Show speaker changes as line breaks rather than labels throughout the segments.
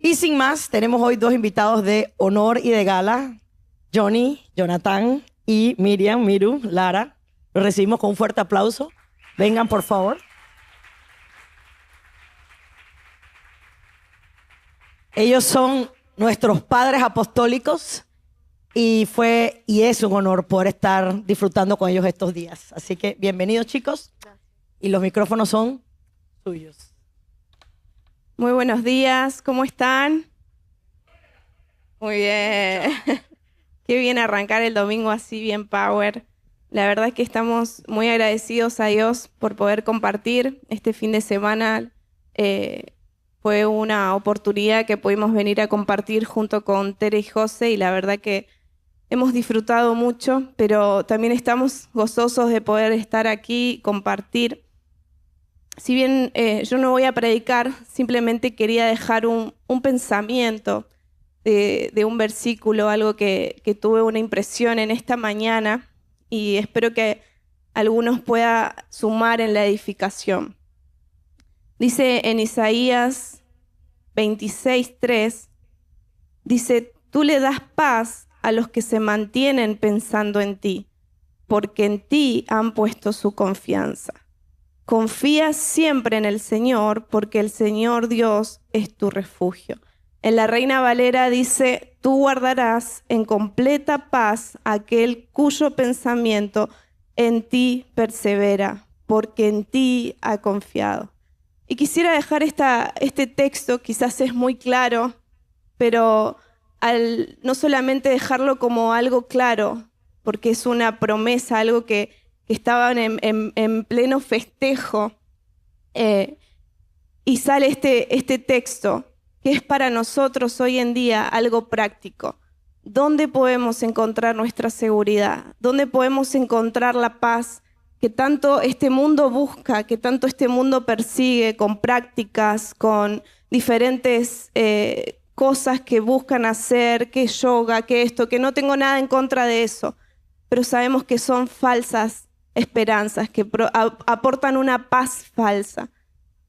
Y sin más, tenemos hoy dos invitados de honor y de gala, Johnny, Jonathan y Miriam, Miru, Lara. Los recibimos con un fuerte aplauso. Vengan, por favor. Ellos son nuestros padres apostólicos y es un honor poder estar disfrutando con ellos estos días. Así que bienvenidos, chicos, y los micrófonos son suyos.
Muy buenos días, ¿cómo están? Muy bien. Qué bien arrancar el domingo así, bien power. La verdad es que estamos muy agradecidos a Dios por poder compartir este fin de semana. Fue una oportunidad que pudimos venir a compartir junto con Tere y José y la verdad que hemos disfrutado mucho, pero también estamos gozosos de poder estar aquí, compartir. Si bien yo no voy a predicar, simplemente quería dejar un pensamiento de un versículo, algo que tuve una impresión en esta mañana y espero que algunos puedan sumar en la edificación. Dice en Isaías 26:3, dice, tú le das paz a los que se mantienen pensando en ti, porque en ti han puesto su confianza. Confía siempre en el Señor, porque el Señor Dios es tu refugio. En la Reina Valera dice, tú guardarás en completa paz aquel cuyo pensamiento en ti persevera, porque en ti ha confiado. Y quisiera dejar este texto, quizás es muy claro, pero al no solamente dejarlo como algo claro, porque es una promesa, algo que estaban en pleno festejo, y sale este texto, que es para nosotros hoy en día algo práctico. ¿Dónde podemos encontrar nuestra seguridad? ¿Dónde podemos encontrar la paz que tanto este mundo busca, que tanto este mundo persigue con prácticas, con diferentes cosas que buscan hacer, que yoga, que esto, que no tengo nada en contra de eso, pero sabemos que son falsas esperanzas, que aportan una paz falsa,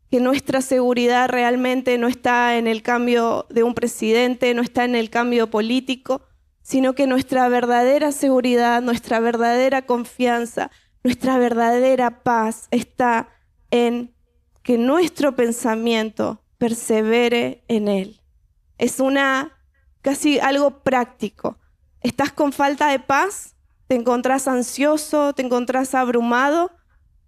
que nuestra seguridad realmente no está en el cambio de un presidente, no está en el cambio político, sino que nuestra verdadera seguridad, nuestra verdadera confianza, nuestra verdadera paz está en que nuestro pensamiento persevere en Él. Es casi algo práctico. ¿Estás con falta de paz? ¿Te encontrás ansioso? ¿Te encontrás abrumado?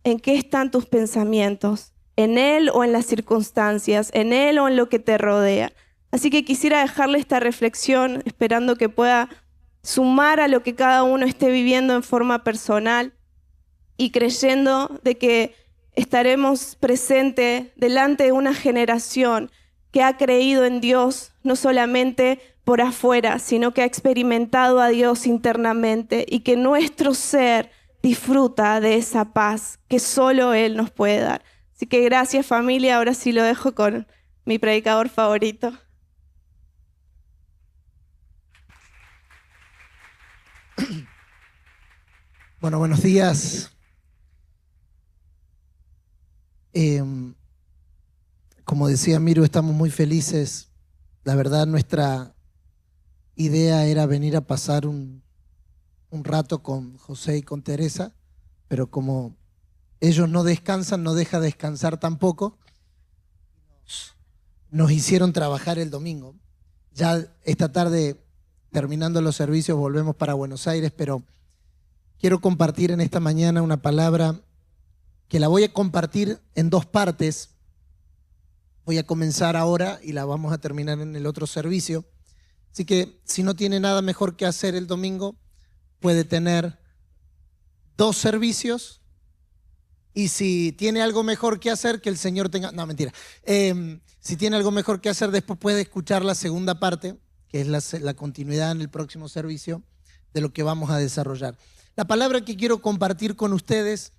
¿En qué están tus pensamientos? ¿En Él o en las circunstancias? ¿En Él o en lo que te rodea? Así que quisiera dejarle esta reflexión, esperando que pueda sumar a lo que cada uno esté viviendo en forma personal y creyendo de que estaremos presentes delante de una generación que ha creído en Dios, no solamente por afuera, sino que ha experimentado a Dios internamente y que nuestro ser disfruta de esa paz que solo Él nos puede dar. Así que gracias, familia. Ahora sí lo dejo con mi predicador favorito.
Bueno, buenos días. Como decía Miru, estamos muy felices. La verdad, nuestra idea era venir a pasar un rato con José y con Teresa, pero como ellos no descansan, no deja descansar tampoco, nos hicieron trabajar el domingo. Ya esta tarde, terminando los servicios, volvemos para Buenos Aires, pero quiero compartir en esta mañana una palabra que la voy a compartir en dos partes. Voy a comenzar ahora y la vamos a terminar en el otro servicio. Así que si no tiene nada mejor que hacer el domingo, puede tener dos servicios, y si tiene algo mejor que hacer, que el Señor tenga... No, mentira. Si tiene algo mejor que hacer, después puede escuchar la segunda parte, que es la continuidad en el próximo servicio de lo que vamos a desarrollar. La palabra que quiero compartir con ustedes,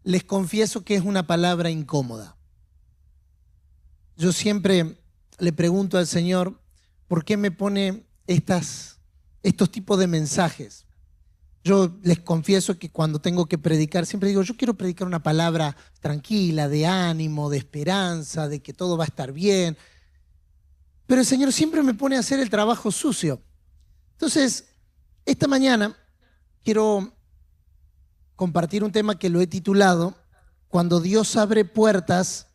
les confieso que es una palabra incómoda. Yo siempre le pregunto al Señor, ¿por qué me pone estos tipos de mensajes? Yo les confieso que cuando tengo que predicar, siempre digo, yo quiero predicar una palabra tranquila, de ánimo, de esperanza, de que todo va a estar bien. pero el Señor siempre me pone a hacer el trabajo sucio. Entonces, esta mañana quiero compartir un tema que lo he titulado Cuando Dios abre puertas,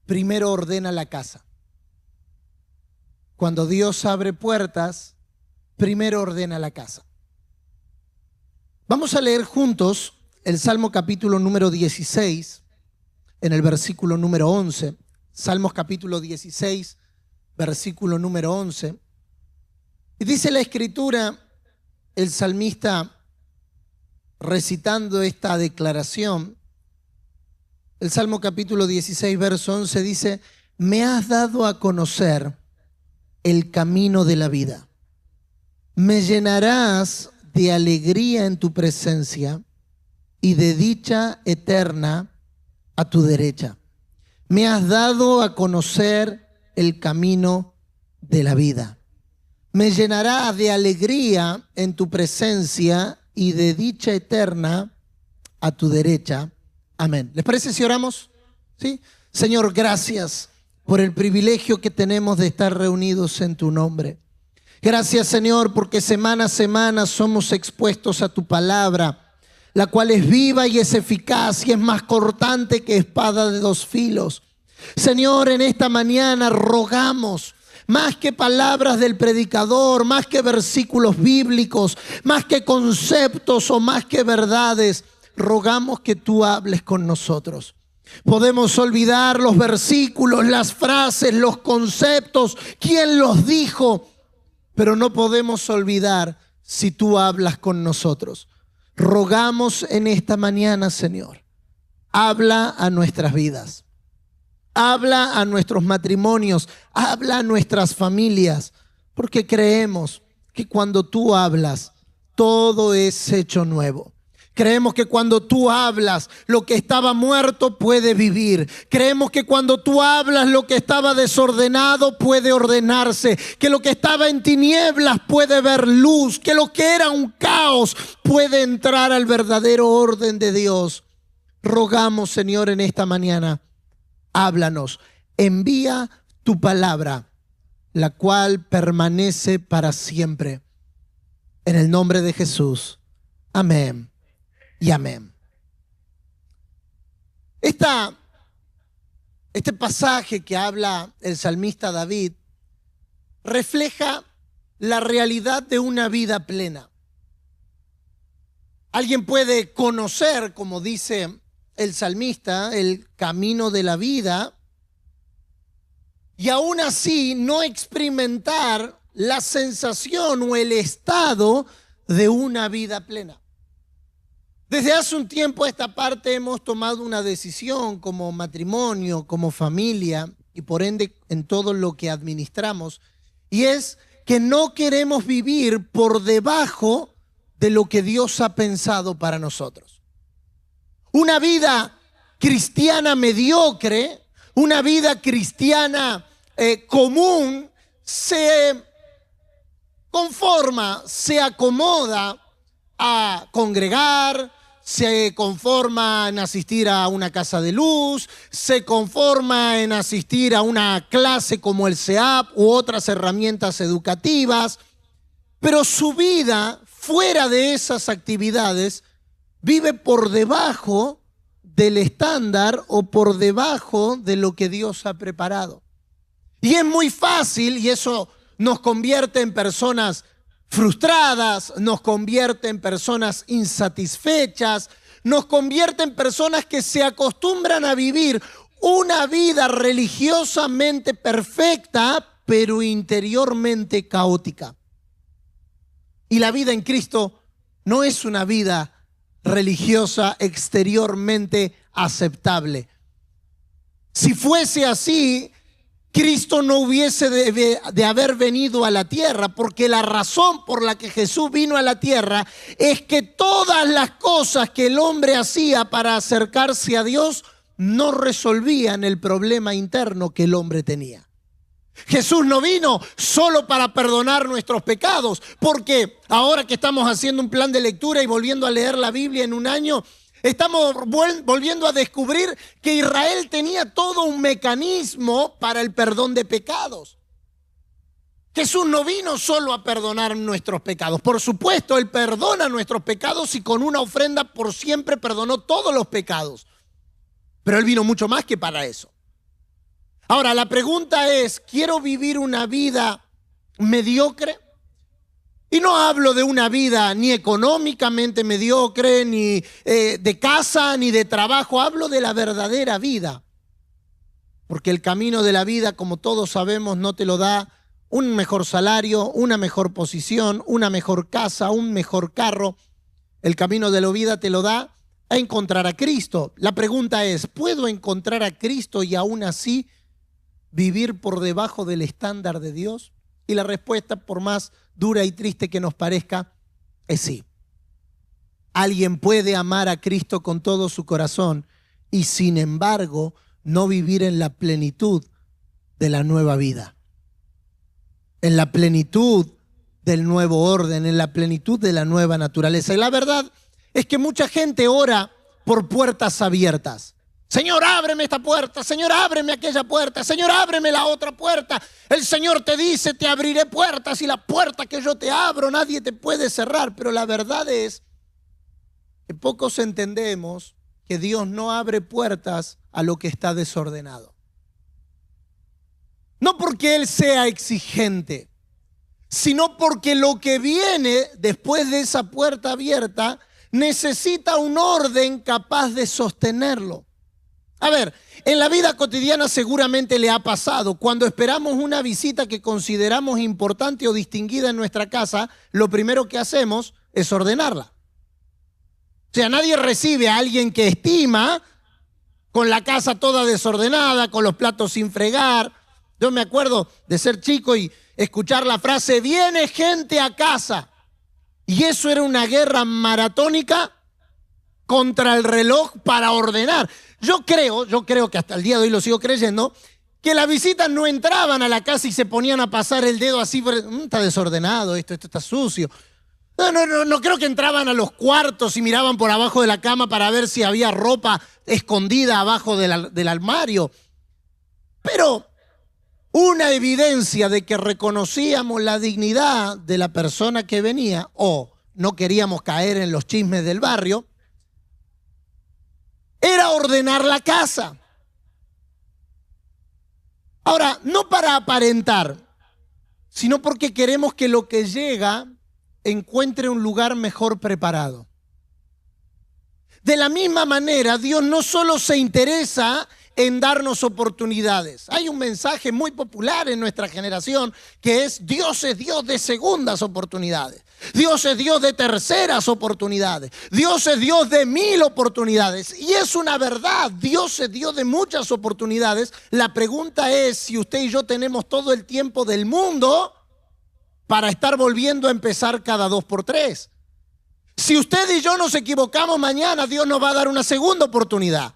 primero ordena la casa. Cuando Dios abre puertas, primero ordena la casa. Vamos a leer juntos el Salmo capítulo número 16, en el versículo número 11. Salmos capítulo 16, versículo número 11. Y dice la Escritura, el salmista recitando esta declaración, el Salmo capítulo 16, verso 11 dice: me has dado a conocer el camino de la vida. Me llenarás de alegría en tu presencia y de dicha eterna a tu derecha. Me has dado a conocer el camino de la vida. Me llenará de alegría en tu presencia y de dicha eterna a tu derecha. Amén. ¿Les parece si oramos? ¿Sí? Señor, gracias por el privilegio que tenemos de estar reunidos en tu nombre. Gracias, Señor, porque semana a semana somos expuestos a tu palabra, la cual es viva y es eficaz y es más cortante que espada de dos filos. Señor, en esta mañana rogamos, más que palabras del predicador, más que versículos bíblicos, más que conceptos o más que verdades, rogamos que tú hables con nosotros. Podemos olvidar los versículos, las frases, los conceptos, quién los dijo, pero no podemos olvidar si tú hablas con nosotros. Rogamos en esta mañana, Señor, habla a nuestras vidas. Habla a nuestros matrimonios, habla a nuestras familias, porque creemos que cuando tú hablas, todo es hecho nuevo. Creemos que cuando tú hablas, lo que estaba muerto puede vivir. Creemos que cuando tú hablas, lo que estaba desordenado puede ordenarse. Que lo que estaba en tinieblas puede ver luz. Que lo que era un caos puede entrar al verdadero orden de Dios. Rogamos, Señor, en esta mañana, háblanos, envía tu palabra, la cual permanece para siempre. En el nombre de Jesús. Amén y amén. Este pasaje que habla el salmista David refleja la realidad de una vida plena. Alguien puede conocer, como dice el salmista, el camino de la vida y aún así no experimentar la sensación o el estado de una vida plena. Desde hace un tiempo a esta parte hemos tomado una decisión como matrimonio, como familia y por ende en todo lo que administramos, y es que no queremos vivir por debajo de lo que Dios ha pensado para nosotros. Una vida cristiana mediocre, una vida cristiana común, se conforma, se acomoda a congregar, se conforma en asistir a una casa de luz, se conforma en asistir a una clase como el CEAP u otras herramientas educativas, pero su vida fuera de esas actividades vive por debajo del estándar o por debajo de lo que Dios ha preparado. Y es muy fácil, y eso nos convierte en personas frustradas, nos convierte en personas insatisfechas, nos convierte en personas que se acostumbran a vivir una vida religiosamente perfecta, pero interiormente caótica. Y la vida en Cristo no es una vida religiosa exteriormente aceptable. Si fuese así, Cristo no hubiese de haber venido a la tierra, porque la razón por la que Jesús vino a la tierra es que todas las cosas que el hombre hacía para acercarse a Dios no resolvían el problema interno que el hombre tenía. Jesús no vino solo para perdonar nuestros pecados, porque ahora que estamos haciendo un plan de lectura y volviendo a leer la Biblia en un año, estamos volviendo a descubrir que Israel tenía todo un mecanismo para el perdón de pecados. Jesús no vino solo a perdonar nuestros pecados. Por supuesto, Él perdona nuestros pecados y con una ofrenda por siempre perdonó todos los pecados. Pero Él vino mucho más que para eso. Ahora, la pregunta es, ¿quiero vivir una vida mediocre? Y no hablo de una vida ni económicamente mediocre, ni de casa, ni de trabajo. Hablo de la verdadera vida. Porque el camino de la vida, como todos sabemos, no te lo da un mejor salario, una mejor posición, una mejor casa, un mejor carro. El camino de la vida te lo da a encontrar a Cristo. La pregunta es, ¿puedo encontrar a Cristo y aún así vivir por debajo del estándar de Dios? Y la respuesta, por más dura y triste que nos parezca, es sí. Alguien puede amar a Cristo con todo su corazón y sin embargo no vivir en la plenitud de la nueva vida, en la plenitud del nuevo orden, en la plenitud de la nueva naturaleza. Y la verdad es que mucha gente ora por puertas abiertas. Señor, ábreme esta puerta. Señor, ábreme aquella puerta. Señor, ábreme la otra puerta. El Señor te dice, te abriré puertas y la puerta que yo te abro nadie te puede cerrar. Pero la verdad es que pocos entendemos que Dios no abre puertas a lo que está desordenado. No porque Él sea exigente, sino porque lo que viene después de esa puerta abierta necesita un orden capaz de sostenerlo. A ver, en la vida cotidiana seguramente le ha pasado. Cuando esperamos una visita que consideramos importante o distinguida en nuestra casa, lo primero que hacemos es ordenarla. O sea, nadie recibe a alguien que estima con la casa toda desordenada, con los platos sin fregar. Yo me acuerdo de ser chico y escuchar la frase, viene gente a casa. Y eso era una guerra maratónica contra el reloj para ordenar. Yo creo que hasta el día de hoy lo sigo creyendo, que las visitas no entraban a la casa y se ponían a pasar el dedo así, está desordenado, esto está sucio. No creo que entraban a los cuartos y miraban por abajo de la cama para ver si había ropa escondida abajo del armario. Pero una evidencia de que reconocíamos la dignidad de la persona que venía o no queríamos caer en los chismes del barrio, era ordenar la casa. Ahora, no para aparentar, sino porque queremos que lo que llega encuentre un lugar mejor preparado. De la misma manera, Dios no solo se interesa en darnos oportunidades. Hay un mensaje muy popular en nuestra generación que es Dios es Dios de segundas oportunidades. Dios es Dios de terceras oportunidades. Dios es Dios de 1000 oportunidades. Y es una verdad, Dios es Dios de muchas oportunidades. La pregunta es si usted y yo tenemos todo el tiempo del mundo para estar volviendo a empezar cada 2 por 3. Si usted y yo nos equivocamos mañana, Dios nos va a dar una segunda oportunidad.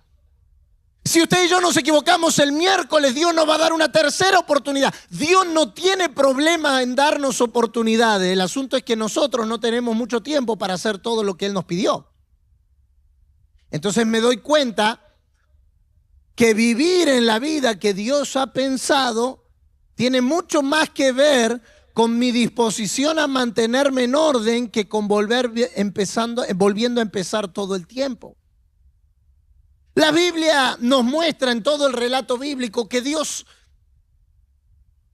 Si usted y yo nos equivocamos el miércoles, Dios nos va a dar una tercera oportunidad. Dios no tiene problema en darnos oportunidades. El asunto es que nosotros no tenemos mucho tiempo para hacer todo lo que Él nos pidió. Entonces me doy cuenta que vivir en la vida que Dios ha pensado tiene mucho más que ver con mi disposición a mantenerme en orden que con volviendo a empezar todo el tiempo. La Biblia nos muestra en todo el relato bíblico que Dios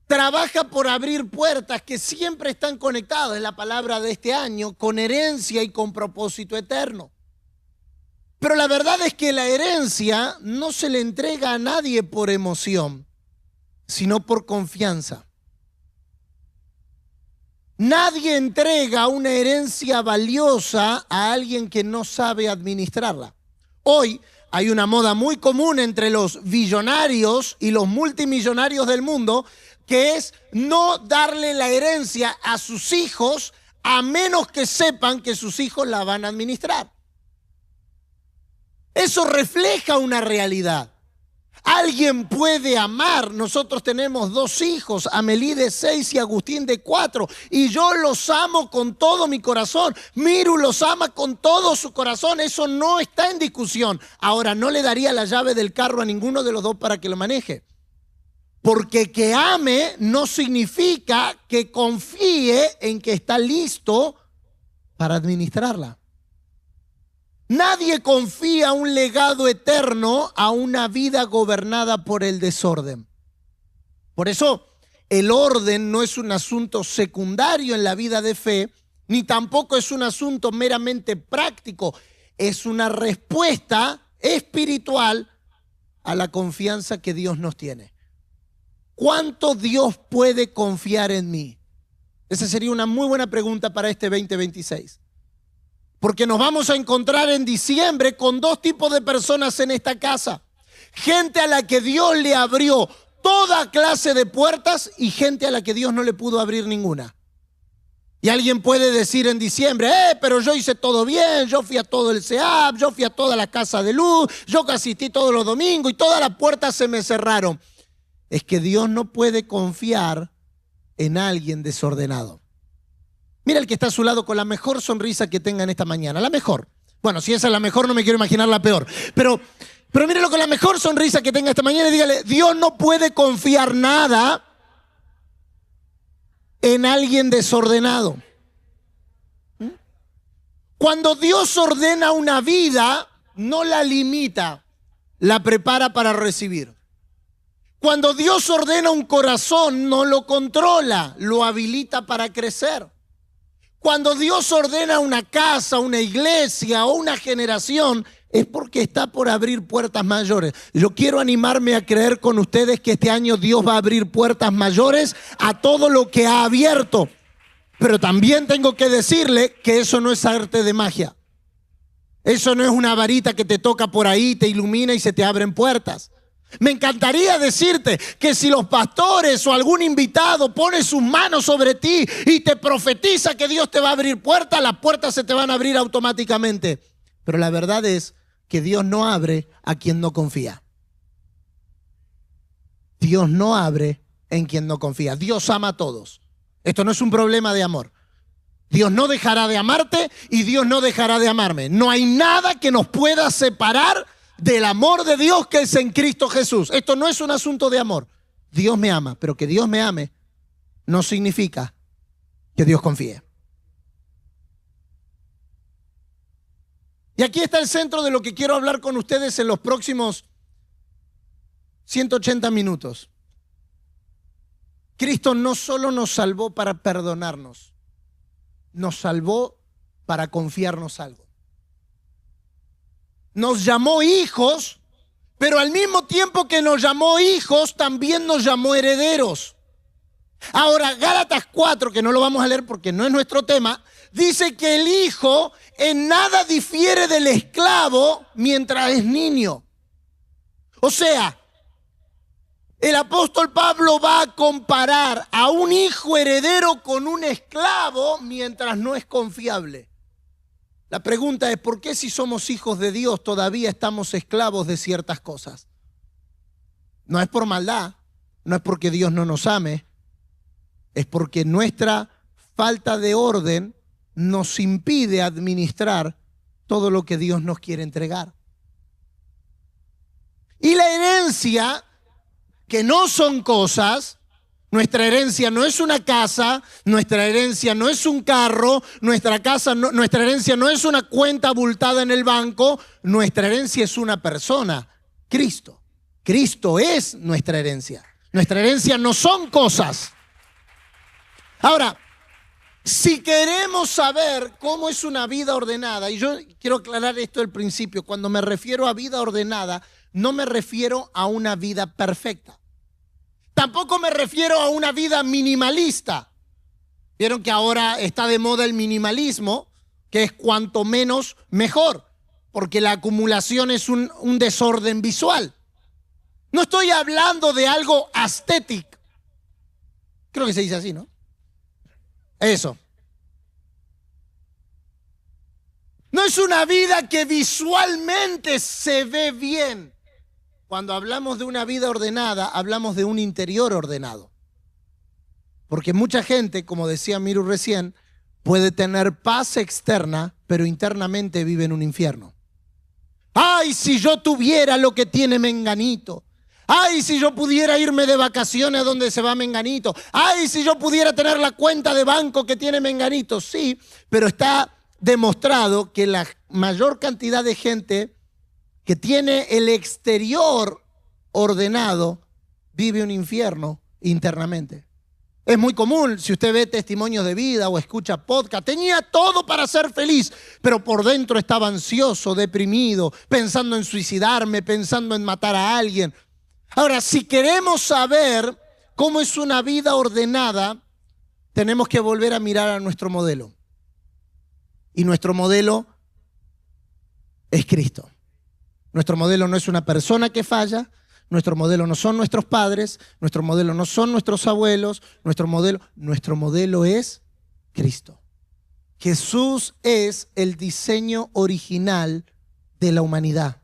trabaja por abrir puertas que siempre están conectadas, en la palabra de este año, con herencia y con propósito eterno. Pero la verdad es que la herencia no se le entrega a nadie por emoción, sino por confianza. Nadie entrega una herencia valiosa a alguien que no sabe administrarla. Hoy hay una moda muy común entre los billonarios y los multimillonarios del mundo que es no darle la herencia a sus hijos a menos que sepan que sus hijos la van a administrar. Eso refleja una realidad. Alguien puede amar. Nosotros tenemos 2 hijos, Amelie de 6 y Agustín de 4, y yo los amo con todo mi corazón. Miru los ama con todo su corazón. Eso no está en discusión. Ahora, no le daría la llave del carro a ninguno de los 2 para que lo maneje. Porque que ame no significa que confíe en que está listo para administrarla. Nadie confía un legado eterno a una vida gobernada por el desorden. Por eso el orden no es un asunto secundario en la vida de fe, ni tampoco es un asunto meramente práctico. Es una respuesta espiritual a la confianza que Dios nos tiene. ¿Cuánto Dios puede confiar en mí? Esa sería una muy buena pregunta para este 2026. Porque nos vamos a encontrar en diciembre con dos tipos de personas en esta casa. Gente a la que Dios le abrió toda clase de puertas y gente a la que Dios no le pudo abrir ninguna. Y alguien puede decir en diciembre, pero yo hice todo bien, yo fui a todo el CEAP, yo fui a toda la casa de luz, yo asistí todos los domingos y todas las puertas se me cerraron. Es que Dios no puede confiar en alguien desordenado. Mira el que está a su lado con la mejor sonrisa que tenga en esta mañana, la mejor. Bueno, si esa es la mejor, no me quiero imaginar la peor. Pero míralo con la mejor sonrisa que tenga esta mañana y dígale, Dios no puede confiar nada en alguien desordenado. Cuando Dios ordena una vida, no la limita, la prepara para recibir. Cuando Dios ordena un corazón, no lo controla, lo habilita para crecer. Cuando Dios ordena una casa, una iglesia o una generación, es porque está por abrir puertas mayores. Yo quiero animarme a creer con ustedes que este año Dios va a abrir puertas mayores a todo lo que ha abierto. Pero también tengo que decirle que eso no es arte de magia. Eso no es una varita que te toca por ahí, te ilumina y se te abren puertas. Me encantaría decirte que si los pastores o algún invitado pone sus manos sobre ti y te profetiza que Dios te va a abrir puertas, las puertas se te van a abrir automáticamente. Pero la verdad es que Dios no abre a quien no confía. Dios no abre en quien no confía. Dios ama a todos. Esto no es un problema de amor. Dios no dejará de amarte y Dios no dejará de amarme. No hay nada que nos pueda separar del amor de Dios que es en Cristo Jesús. Esto no es un asunto de amor. Dios me ama, pero que Dios me ame no significa que Dios confíe. Y aquí está el centro de lo que quiero hablar con ustedes en los próximos 180 minutos. Cristo no solo nos salvó para perdonarnos, nos salvó para confiarnos algo. Nos llamó hijos, pero al mismo tiempo que nos llamó hijos, también nos llamó herederos. Ahora, Gálatas 4, que no lo vamos a leer porque no es nuestro tema, dice que el hijo en nada difiere del esclavo mientras es niño. O sea, el apóstol Pablo va a comparar a un hijo heredero con un esclavo mientras no es confiable. La pregunta es, ¿por qué si somos hijos de Dios todavía estamos esclavos de ciertas cosas? No es por maldad, no es porque Dios no nos ame, es porque nuestra falta de orden nos impide administrar todo lo que Dios nos quiere entregar. Y la herencia, que no son cosas, nuestra herencia no es una casa, nuestra herencia no es un carro, nuestra herencia no es una cuenta abultada en el banco, nuestra herencia es una persona, Cristo. Cristo es nuestra herencia. Nuestra herencia no son cosas. Ahora, si queremos saber cómo es una vida ordenada, y yo quiero aclarar esto al principio, cuando me refiero a vida ordenada, no me refiero a una vida perfecta. Tampoco me refiero a una vida minimalista. Vieron que ahora está de moda el minimalismo, que es cuanto menos mejor, porque la acumulación es un desorden visual. No estoy hablando de algo estético. Creo que se dice así, ¿no? Eso. No es una vida que visualmente se ve bien. Cuando hablamos de una vida ordenada, hablamos de un interior ordenado. Porque mucha gente, como decía Miru recién, puede tener paz externa, pero internamente vive en un infierno. ¡Ay, si yo tuviera lo que tiene Menganito! Ay, si yo pudiera irme de vacaciones a donde se va Menganito. Ay, si yo pudiera tener la cuenta de banco que tiene Menganito. Sí, pero está demostrado que la mayor cantidad de gente que tiene el exterior ordenado vive un infierno internamente. Es muy común, si usted ve testimonios de vida o escucha podcast, tenía todo para ser feliz, pero por dentro estaba ansioso, deprimido, pensando en suicidarme, pensando en matar a alguien. Ahora, si queremos saber cómo es una vida ordenada, tenemos que volver a mirar a nuestro modelo. Y nuestro modelo es Cristo. Nuestro modelo no es una persona que falla, nuestro modelo no son nuestros padres, nuestro modelo no son nuestros abuelos, nuestro modelo es Cristo. Jesús es el diseño original de la humanidad.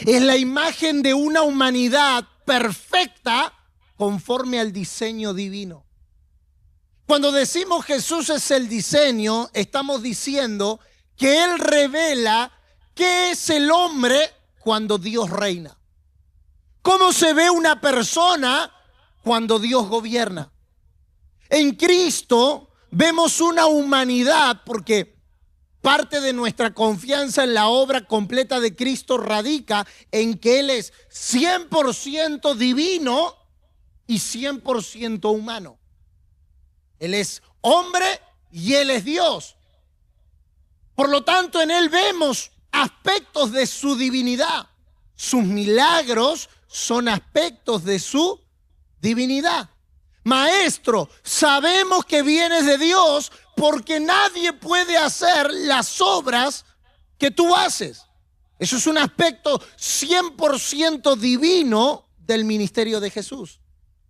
Es la imagen de una humanidad perfecta conforme al diseño divino. Cuando decimos Jesús es el diseño, estamos diciendo que Él revela qué es el hombre cuando Dios reina. ¿Cómo se ve una persona cuando Dios gobierna? En Cristo vemos una humanidad porque parte de nuestra confianza en la obra completa de Cristo radica en que Él es 100% divino y 100% humano. Él es hombre y Él es Dios. Por lo tanto, en Él vemos aspectos de su divinidad. Sus milagros son aspectos de su divinidad. Maestro, sabemos que vienes de Dios porque nadie puede hacer las obras que tú haces. Eso es un aspecto 100% divino del ministerio de Jesús.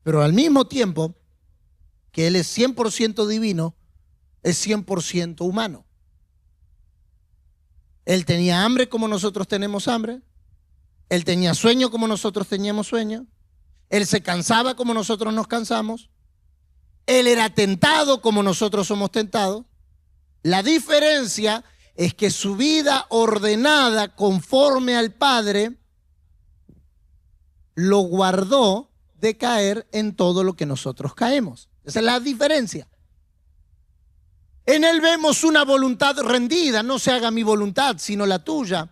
Pero al mismo tiempo que Él es 100% divino, es 100% humano. Él tenía hambre como nosotros tenemos hambre. Él tenía sueño como nosotros teníamos sueño. Él se cansaba como nosotros nos cansamos. Él era tentado como nosotros somos tentados. La diferencia es que su vida ordenada conforme al Padre lo guardó de caer en todo lo que nosotros caemos. Esa es la diferencia. En Él vemos una voluntad rendida, no se haga mi voluntad, sino la tuya.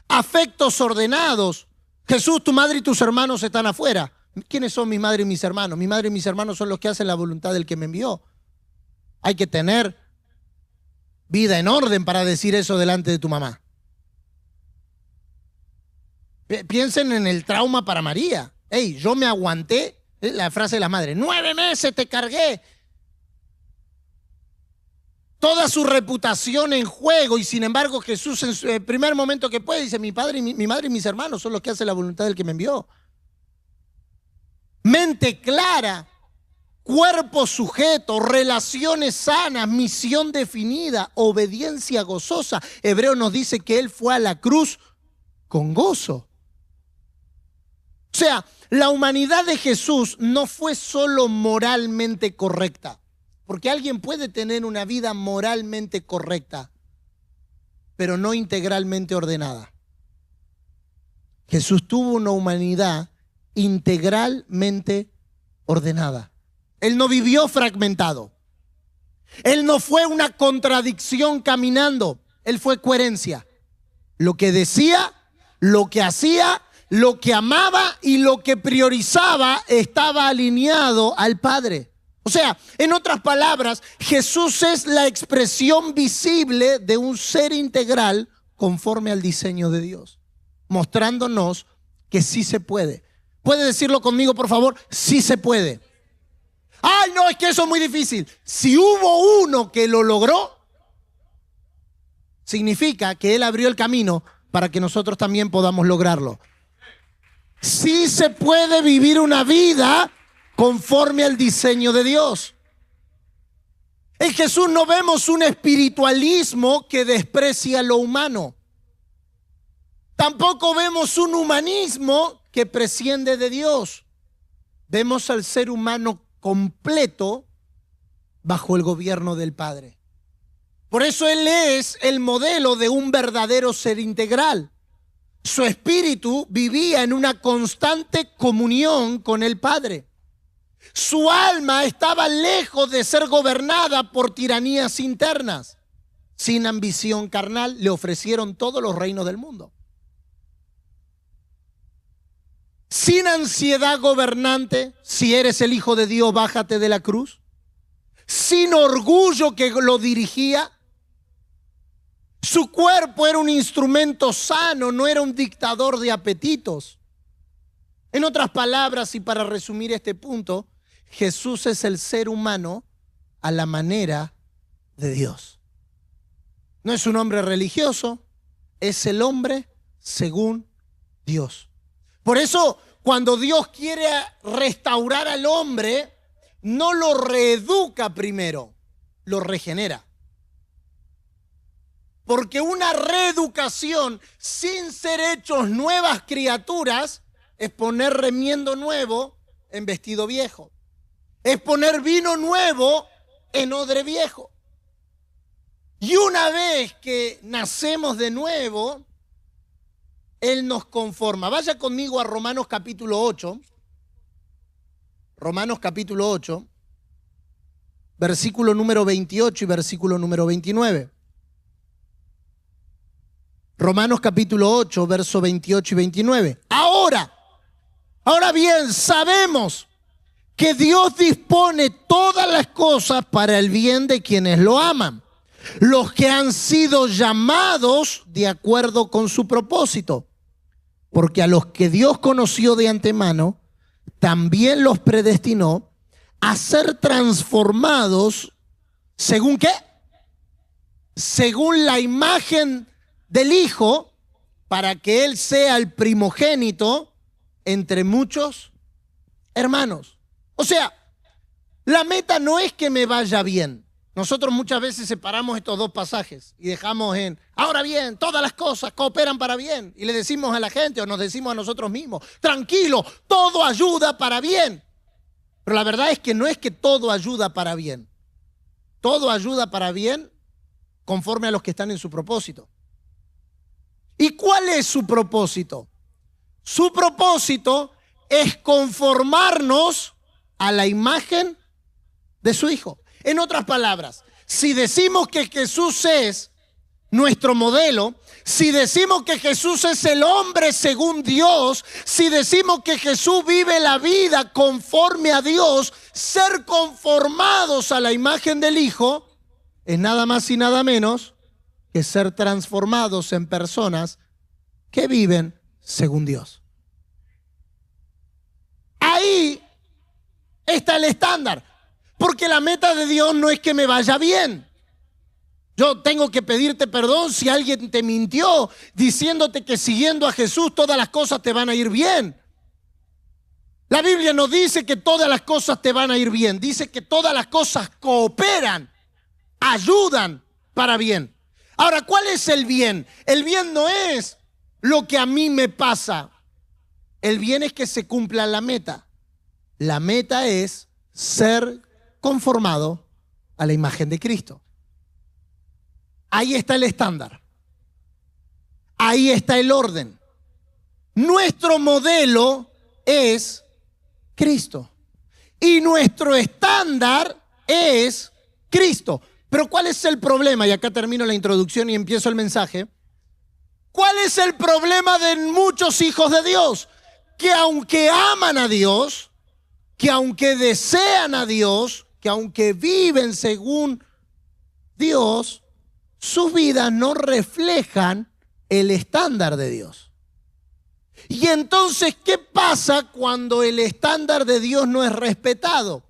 Afectos ordenados. Jesús, tu madre y tus hermanos están afuera. ¿Quiénes son mi madre y mis hermanos? Mi madre y mis hermanos son los que hacen la voluntad del que me envió. Hay que tener vida en orden para decir eso delante de tu mamá. Piensen en el trauma para María. Hey, yo me aguanté, la frase de la madre, 9 meses te cargué. Toda su reputación en juego y sin embargo Jesús en el primer momento que puede dice mi madre y mis hermanos son los que hacen la voluntad del que me envió. Mente clara, cuerpo sujeto, relaciones sanas, misión definida, obediencia gozosa. Hebreo nos dice que Él fue a la cruz con gozo. O sea, la humanidad de Jesús no fue solo moralmente correcta. Porque alguien puede tener una vida moralmente correcta, pero no integralmente ordenada. Jesús tuvo una humanidad integralmente ordenada. Él no vivió fragmentado. Él no fue una contradicción caminando. Él fue coherencia. Lo que decía, lo que hacía, lo que amaba y lo que priorizaba estaba alineado al Padre. O sea, en otras palabras, Jesús es la expresión visible de un ser integral conforme al diseño de Dios, mostrándonos que sí se puede. ¿Puede decirlo conmigo, por favor? Sí se puede. Ay, no, es que eso es muy difícil. Si hubo uno que lo logró, significa que Él abrió el camino para que nosotros también podamos lograrlo. Sí se puede vivir una vida conforme al diseño de Dios. En Jesús no vemos un espiritualismo que desprecia lo humano. Tampoco vemos un humanismo que prescinde de Dios. Vemos al ser humano completo bajo el gobierno del Padre. Por eso Él es el modelo de un verdadero ser integral. Su espíritu vivía en una constante comunión con el Padre. Su alma estaba lejos de ser gobernada por tiranías internas. Sin ambición carnal, le ofrecieron todos los reinos del mundo. Sin ansiedad gobernante, si eres el Hijo de Dios, bájate de la cruz. Sin orgullo que lo dirigía. Su cuerpo era un instrumento sano, no era un dictador de apetitos. En otras palabras, y para resumir este punto, Jesús es el ser humano a la manera de Dios. No es un hombre religioso, es el hombre según Dios. Por eso, cuando Dios quiere restaurar al hombre, no lo reeduca primero, lo regenera. Porque una reeducación sin ser hechos nuevas criaturas es poner remiendo nuevo en vestido viejo. Es poner vino nuevo en odre viejo. Y una vez que nacemos de nuevo, Él nos conforma. Vaya conmigo a Romanos capítulo 8. Romanos capítulo 8, versículo número 28 y versículo número 29. Romanos capítulo 8, verso 28 y 29. Ahora bien, sabemos que Dios dispone todas las cosas para el bien de quienes lo aman, los que han sido llamados de acuerdo con su propósito. Porque a los que Dios conoció de antemano, también los predestinó a ser transformados, ¿según qué? Según la imagen del Hijo, para que Él sea el primogénito entre muchos hermanos. O sea, la meta no es que me vaya bien. Nosotros muchas veces separamos estos dos pasajes y dejamos en, ahora bien, todas las cosas cooperan para bien. Y le decimos a la gente o nos decimos a nosotros mismos, tranquilo, todo ayuda para bien. Pero la verdad es que no es que todo ayuda para bien. Todo ayuda para bien conforme a los que están en su propósito. ¿Y cuál es su propósito? Su propósito es conformarnos a la imagen de su Hijo. En otras palabras, si decimos que Jesús es nuestro modelo, si decimos que Jesús es el hombre según Dios, si decimos que Jesús vive la vida conforme a Dios, ser conformados a la imagen del Hijo es nada más y nada menos que ser transformados en personas que viven según Dios. Ahí está el estándar. Porque la meta de Dios no es que me vaya bien. Yo tengo que pedirte perdón si alguien te mintió diciéndote que siguiendo a Jesús todas las cosas te van a ir bien. La Biblia no dice que todas las cosas te van a ir bien. Dice que todas las cosas cooperan, ayudan para bien. Ahora, ¿cuál es el bien? El bien no es lo que a mí me pasa. El bien es que se cumpla la meta. La meta es ser conformado a la imagen de Cristo. Ahí está el estándar. Ahí está el orden. Nuestro modelo es Cristo. Y nuestro estándar es Cristo. Pero ¿cuál es el problema? Y acá termino la introducción y empiezo el mensaje. ¿Cuál es el problema de muchos hijos de Dios? Que aunque aman a Dios, que aunque desean a Dios, que aunque viven según Dios, sus vidas no reflejan el estándar de Dios. Y entonces, ¿qué pasa cuando el estándar de Dios no es respetado?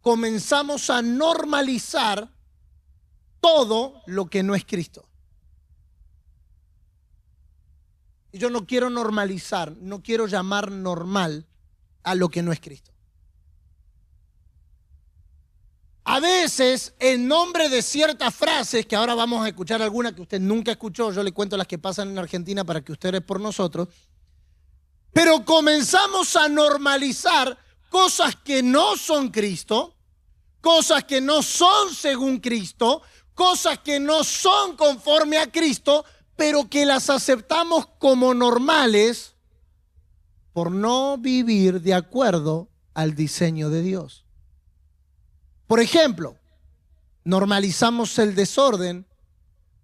Comenzamos a normalizar todo lo que no es Cristo. Y yo no quiero normalizar, no quiero llamar normal a lo que no es Cristo. A veces, en nombre de ciertas frases, que ahora vamos a escuchar algunas que usted nunca escuchó, yo le cuento las que pasan en Argentina para que usted ore por nosotros, pero comenzamos a normalizar cosas que no son Cristo, cosas que no son según Cristo, cosas que no son conforme a Cristo, pero que las aceptamos como normales por no vivir de acuerdo al diseño de Dios. Por ejemplo, normalizamos el desorden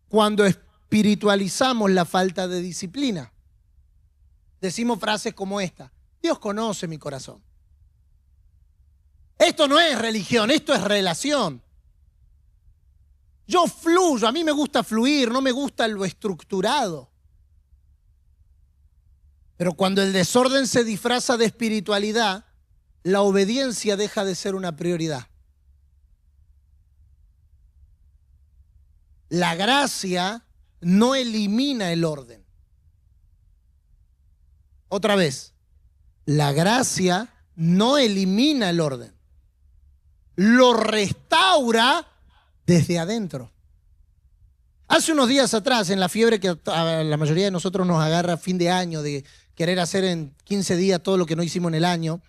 cuando espiritualizamos la falta de disciplina. Decimos frases como esta: Dios conoce mi corazón. Esto no es religión, esto es relación. Yo fluyo, a mí me gusta fluir, no me gusta lo estructurado. Pero cuando el desorden se disfraza de espiritualidad, la obediencia deja de ser una prioridad. La gracia no elimina el orden. Otra vez, la gracia no elimina el orden. Lo restaura desde adentro. Hace unos días atrás, en la fiebre que a la mayoría de nosotros nos agarra a fin de año, de querer hacer en 15 días todo lo que no hicimos en el año,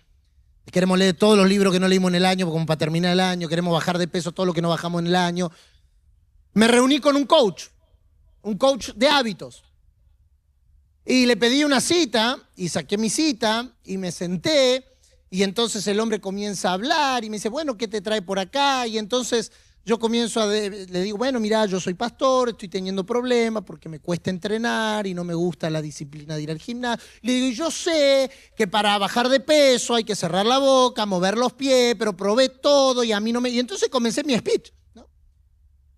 queremos leer todos los libros que no leímos en el año como para terminar el año, queremos bajar de peso todo lo que no bajamos en el año, me reuní con un coach de hábitos. Y le pedí una cita y saqué mi cita y me senté, y entonces el hombre comienza a hablar y me dice, bueno, ¿qué te trae por acá? Y entonces yo comienzo le digo, bueno, mira, yo soy pastor, estoy teniendo problemas porque me cuesta entrenar y no me gusta la disciplina de ir al gimnasio. Le digo, y yo sé que para bajar de peso hay que cerrar la boca, mover los pies, pero probé todo y a mí no me... Y entonces comencé mi speech, ¿no?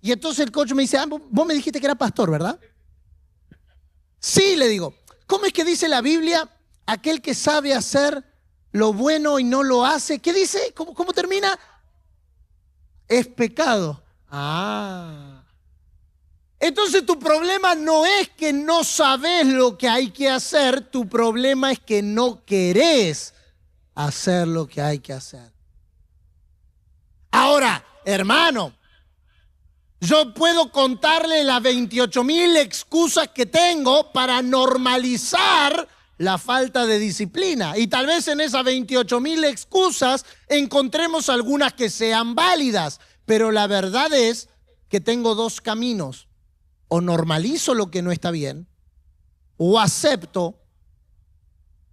Y entonces el coach me dice, vos me dijiste que era pastor, ¿verdad? Sí, le digo. ¿Cómo es que dice la Biblia? Aquel que sabe hacer lo bueno y no lo hace. ¿Qué dice? ¿Cómo termina? Es pecado. Entonces tu problema no es que no sabes lo que hay que hacer, tu problema es que no querés hacer lo que hay que hacer. Ahora, hermano, yo puedo contarle las 28,000 excusas que tengo para normalizar la falta de disciplina. Y tal vez en esas 28,000 excusas encontremos algunas que sean válidas. Pero la verdad es que tengo dos caminos. O normalizo lo que no está bien, o acepto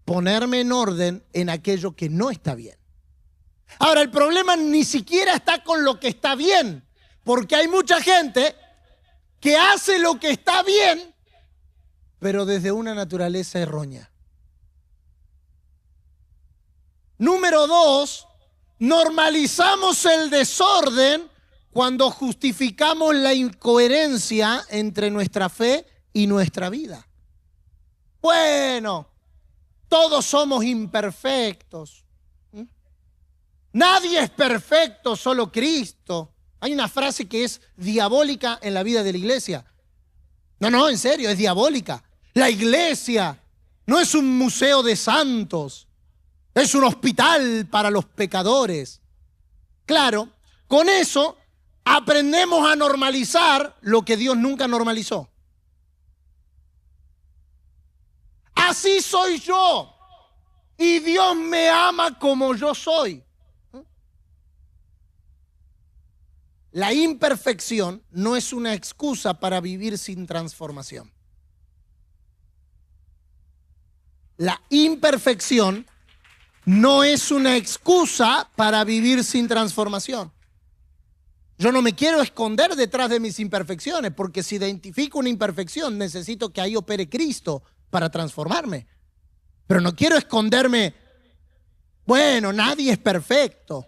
ponerme en orden en aquello que no está bien. Ahora, el problema ni siquiera está con lo que está bien. Porque hay mucha gente que hace lo que está bien, pero desde una naturaleza errónea. Número 2, normalizamos el desorden cuando justificamos la incoherencia entre nuestra fe y nuestra vida. Bueno, todos somos imperfectos. Nadie es perfecto, solo Cristo. Hay una frase que es diabólica en la vida de la iglesia. No, en serio, es diabólica. La iglesia no es un museo de santos, es un hospital para los pecadores. Claro, con eso aprendemos a normalizar lo que Dios nunca normalizó. Así soy yo y Dios me ama como yo soy. La imperfección no es una excusa para vivir sin transformación. La imperfección no es una excusa para vivir sin transformación. Yo no me quiero esconder detrás de mis imperfecciones, porque si identifico una imperfección, necesito que ahí opere Cristo para transformarme. Pero no quiero esconderme, bueno, nadie es perfecto.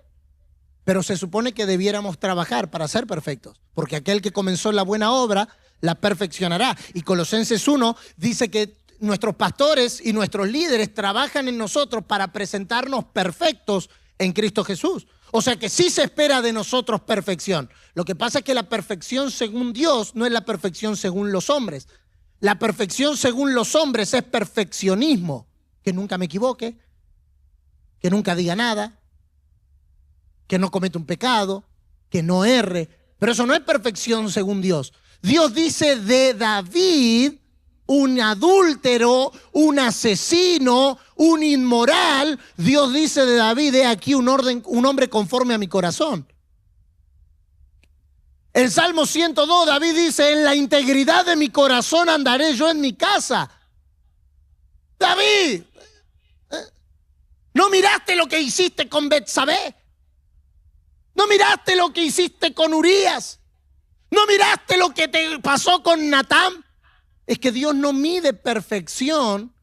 Pero se supone que debiéramos trabajar para ser perfectos, porque aquel que comenzó la buena obra la perfeccionará. Y Colosenses 1 dice que nuestros pastores y nuestros líderes trabajan en nosotros para presentarnos perfectos en Cristo Jesús. O sea que sí se espera de nosotros perfección. Lo que pasa es que la perfección según Dios no es la perfección según los hombres. La perfección según los hombres es perfeccionismo. Que nunca me equivoque, que nunca diga nada, que no cometa un pecado, que no erre. Pero eso no es perfección según Dios. Dios dice de David, un adúltero, un asesino, un inmoral. Dios dice de David, he aquí un hombre conforme a mi corazón. El Salmo 102, David dice, en la integridad de mi corazón andaré yo en mi casa. David, ¿no miraste lo que hiciste con Betsabé? ¿No miraste lo que hiciste con Urías? ¿No miraste lo que te pasó con Natán? Es que Dios no mide perfección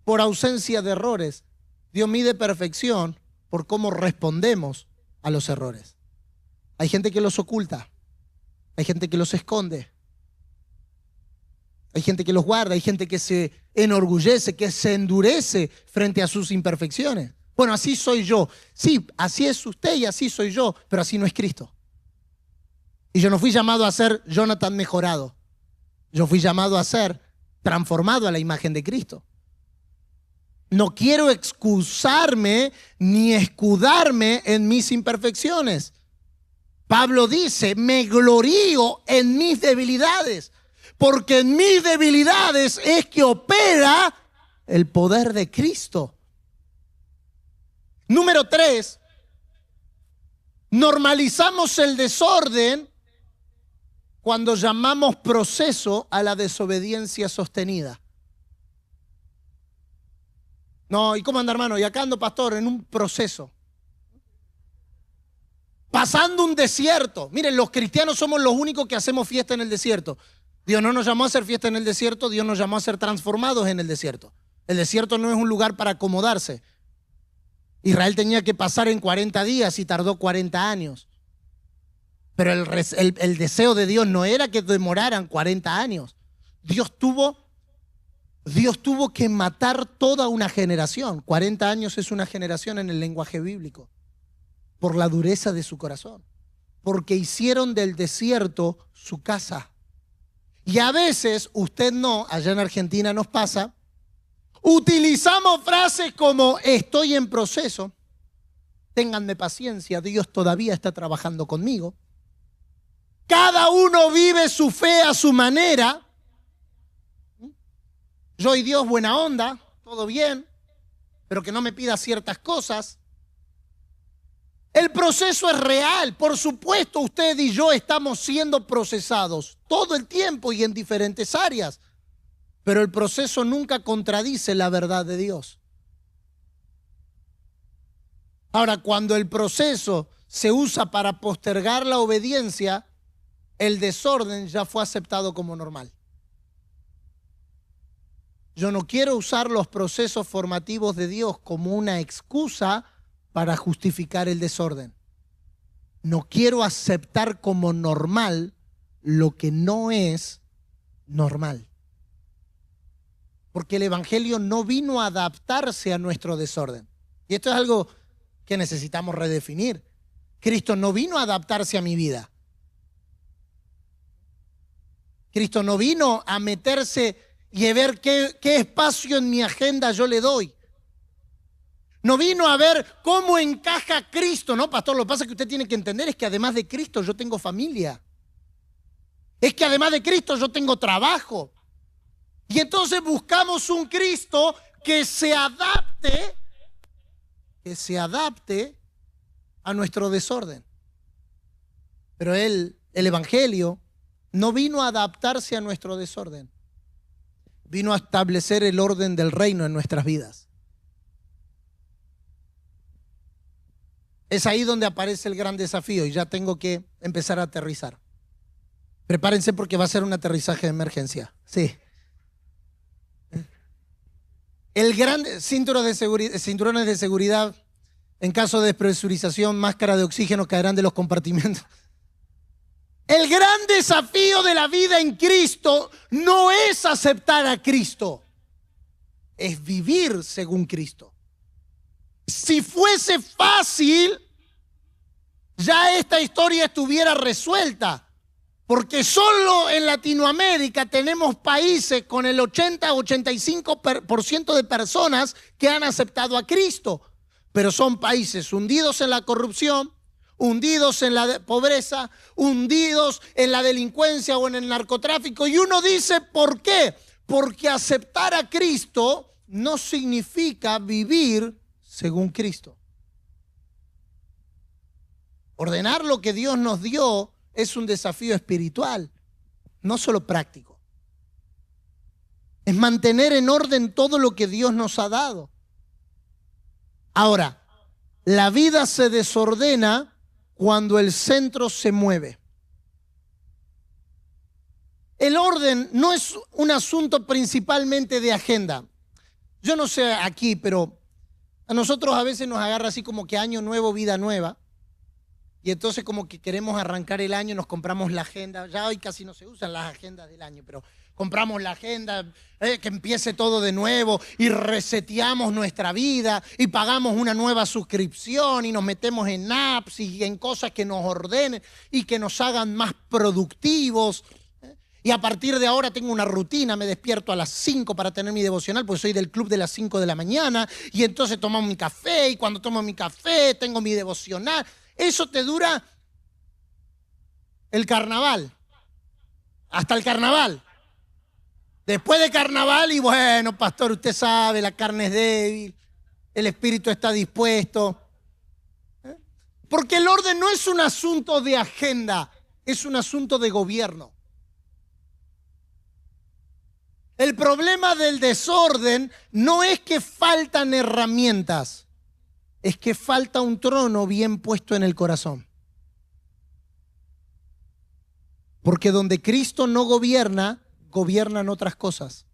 por ausencia de errores. Dios mide perfección por cómo respondemos a los errores. Hay gente que los oculta, hay gente que los esconde, hay gente que los guarda, hay gente que se enorgullece, que se endurece frente a sus imperfecciones. Bueno, así soy yo. Sí, así es usted y así soy yo, pero así no es Cristo. Y yo no fui llamado a ser Jonathan mejorado. Yo fui llamado a ser transformado a la imagen de Cristo. No quiero excusarme ni escudarme en mis imperfecciones. Pablo dice, me glorío en mis debilidades, porque en mis debilidades es que opera el poder de Cristo. Número 3, normalizamos el desorden cuando llamamos proceso a la desobediencia sostenida. No, ¿y cómo anda, hermano? Y acá ando, pastor, en un proceso. Pasando un desierto. Miren, los cristianos somos los únicos que hacemos fiesta en el desierto. Dios no nos llamó a hacer fiesta en el desierto, Dios nos llamó a ser transformados en el desierto. El desierto no es un lugar para acomodarse. Israel tenía que pasar en 40 días y tardó 40 años. Pero el deseo de Dios no era que demoraran 40 años. Dios tuvo que matar toda una generación. 40 años es una generación en el lenguaje bíblico. Por la dureza de su corazón. Porque hicieron del desierto su casa. Y a veces, usted no, allá en Argentina nos pasa, utilizamos frases como estoy en proceso, ténganme paciencia, Dios todavía está trabajando conmigo. Cada uno vive su fe a su manera. Yo y Dios buena onda, todo bien, pero que no me pida ciertas cosas. El proceso es real, por supuesto usted y yo estamos siendo procesados todo el tiempo y en diferentes áreas, pero el proceso nunca contradice la verdad de Dios. Ahora, cuando el proceso se usa para postergar la obediencia, el desorden ya fue aceptado como normal. Yo no quiero usar los procesos formativos de Dios como una excusa para justificar el desorden. No quiero aceptar como normal lo que no es normal. Porque el Evangelio no vino a adaptarse a nuestro desorden. Y esto es algo que necesitamos redefinir. Cristo no vino a adaptarse a mi vida. Cristo no vino a meterse y a ver qué espacio en mi agenda yo le doy. No vino a ver cómo encaja Cristo, ¿no, pastor? Lo que pasa es que usted tiene que entender es que además de Cristo yo tengo familia. Es que además de Cristo yo tengo trabajo. Y entonces buscamos un Cristo que se adapte a nuestro desorden. Pero el Evangelio no vino a adaptarse a nuestro desorden. Vino a establecer el orden del reino en nuestras vidas. Es ahí donde aparece el gran desafío y ya tengo que empezar a aterrizar. Prepárense porque va a ser un aterrizaje de emergencia. Sí. El gran cinturones de seguridad en caso de despresurización, máscara de oxígeno caerán de los compartimentos. El gran desafío de la vida en Cristo no es aceptar a Cristo, es vivir según Cristo. Si fuese fácil, ya esta historia estuviera resuelta, porque solo en Latinoamérica tenemos países con el 80-85% de personas que han aceptado a Cristo, pero son países hundidos en la corrupción, hundidos en la pobreza, hundidos en la delincuencia o en el narcotráfico. Y uno dice, ¿por qué? Porque aceptar a Cristo no significa vivir según Cristo. Ordenar lo que Dios nos dio es un desafío espiritual, no solo práctico. Es mantener en orden todo lo que Dios nos ha dado. Ahora, la vida se desordena cuando el centro se mueve. El orden no es un asunto principalmente de agenda. Yo no sé aquí, pero a nosotros a veces nos agarra así como que año nuevo, vida nueva. Y entonces como que queremos arrancar el año, nos compramos la agenda. Ya hoy casi no se usan las agendas del año, pero compramos la agenda, que empiece todo de nuevo y reseteamos nuestra vida y pagamos una nueva suscripción y nos metemos en apps y en cosas que nos ordenen y que nos hagan más productivos. Y a partir de ahora tengo una rutina, me despierto a las 5 para tener mi devocional, porque soy del club de las 5 de la mañana, y entonces tomo mi café, y cuando tomo mi café tengo mi devocional. Eso te dura el carnaval, hasta el carnaval. Después de carnaval, y bueno, pastor, usted sabe, la carne es débil, el espíritu está dispuesto. Porque el orden no es un asunto de agenda, es un asunto de gobierno. El problema del desorden no es que faltan herramientas, es que falta un trono bien puesto en el corazón. Porque donde Cristo no gobierna, gobiernan otras cosas.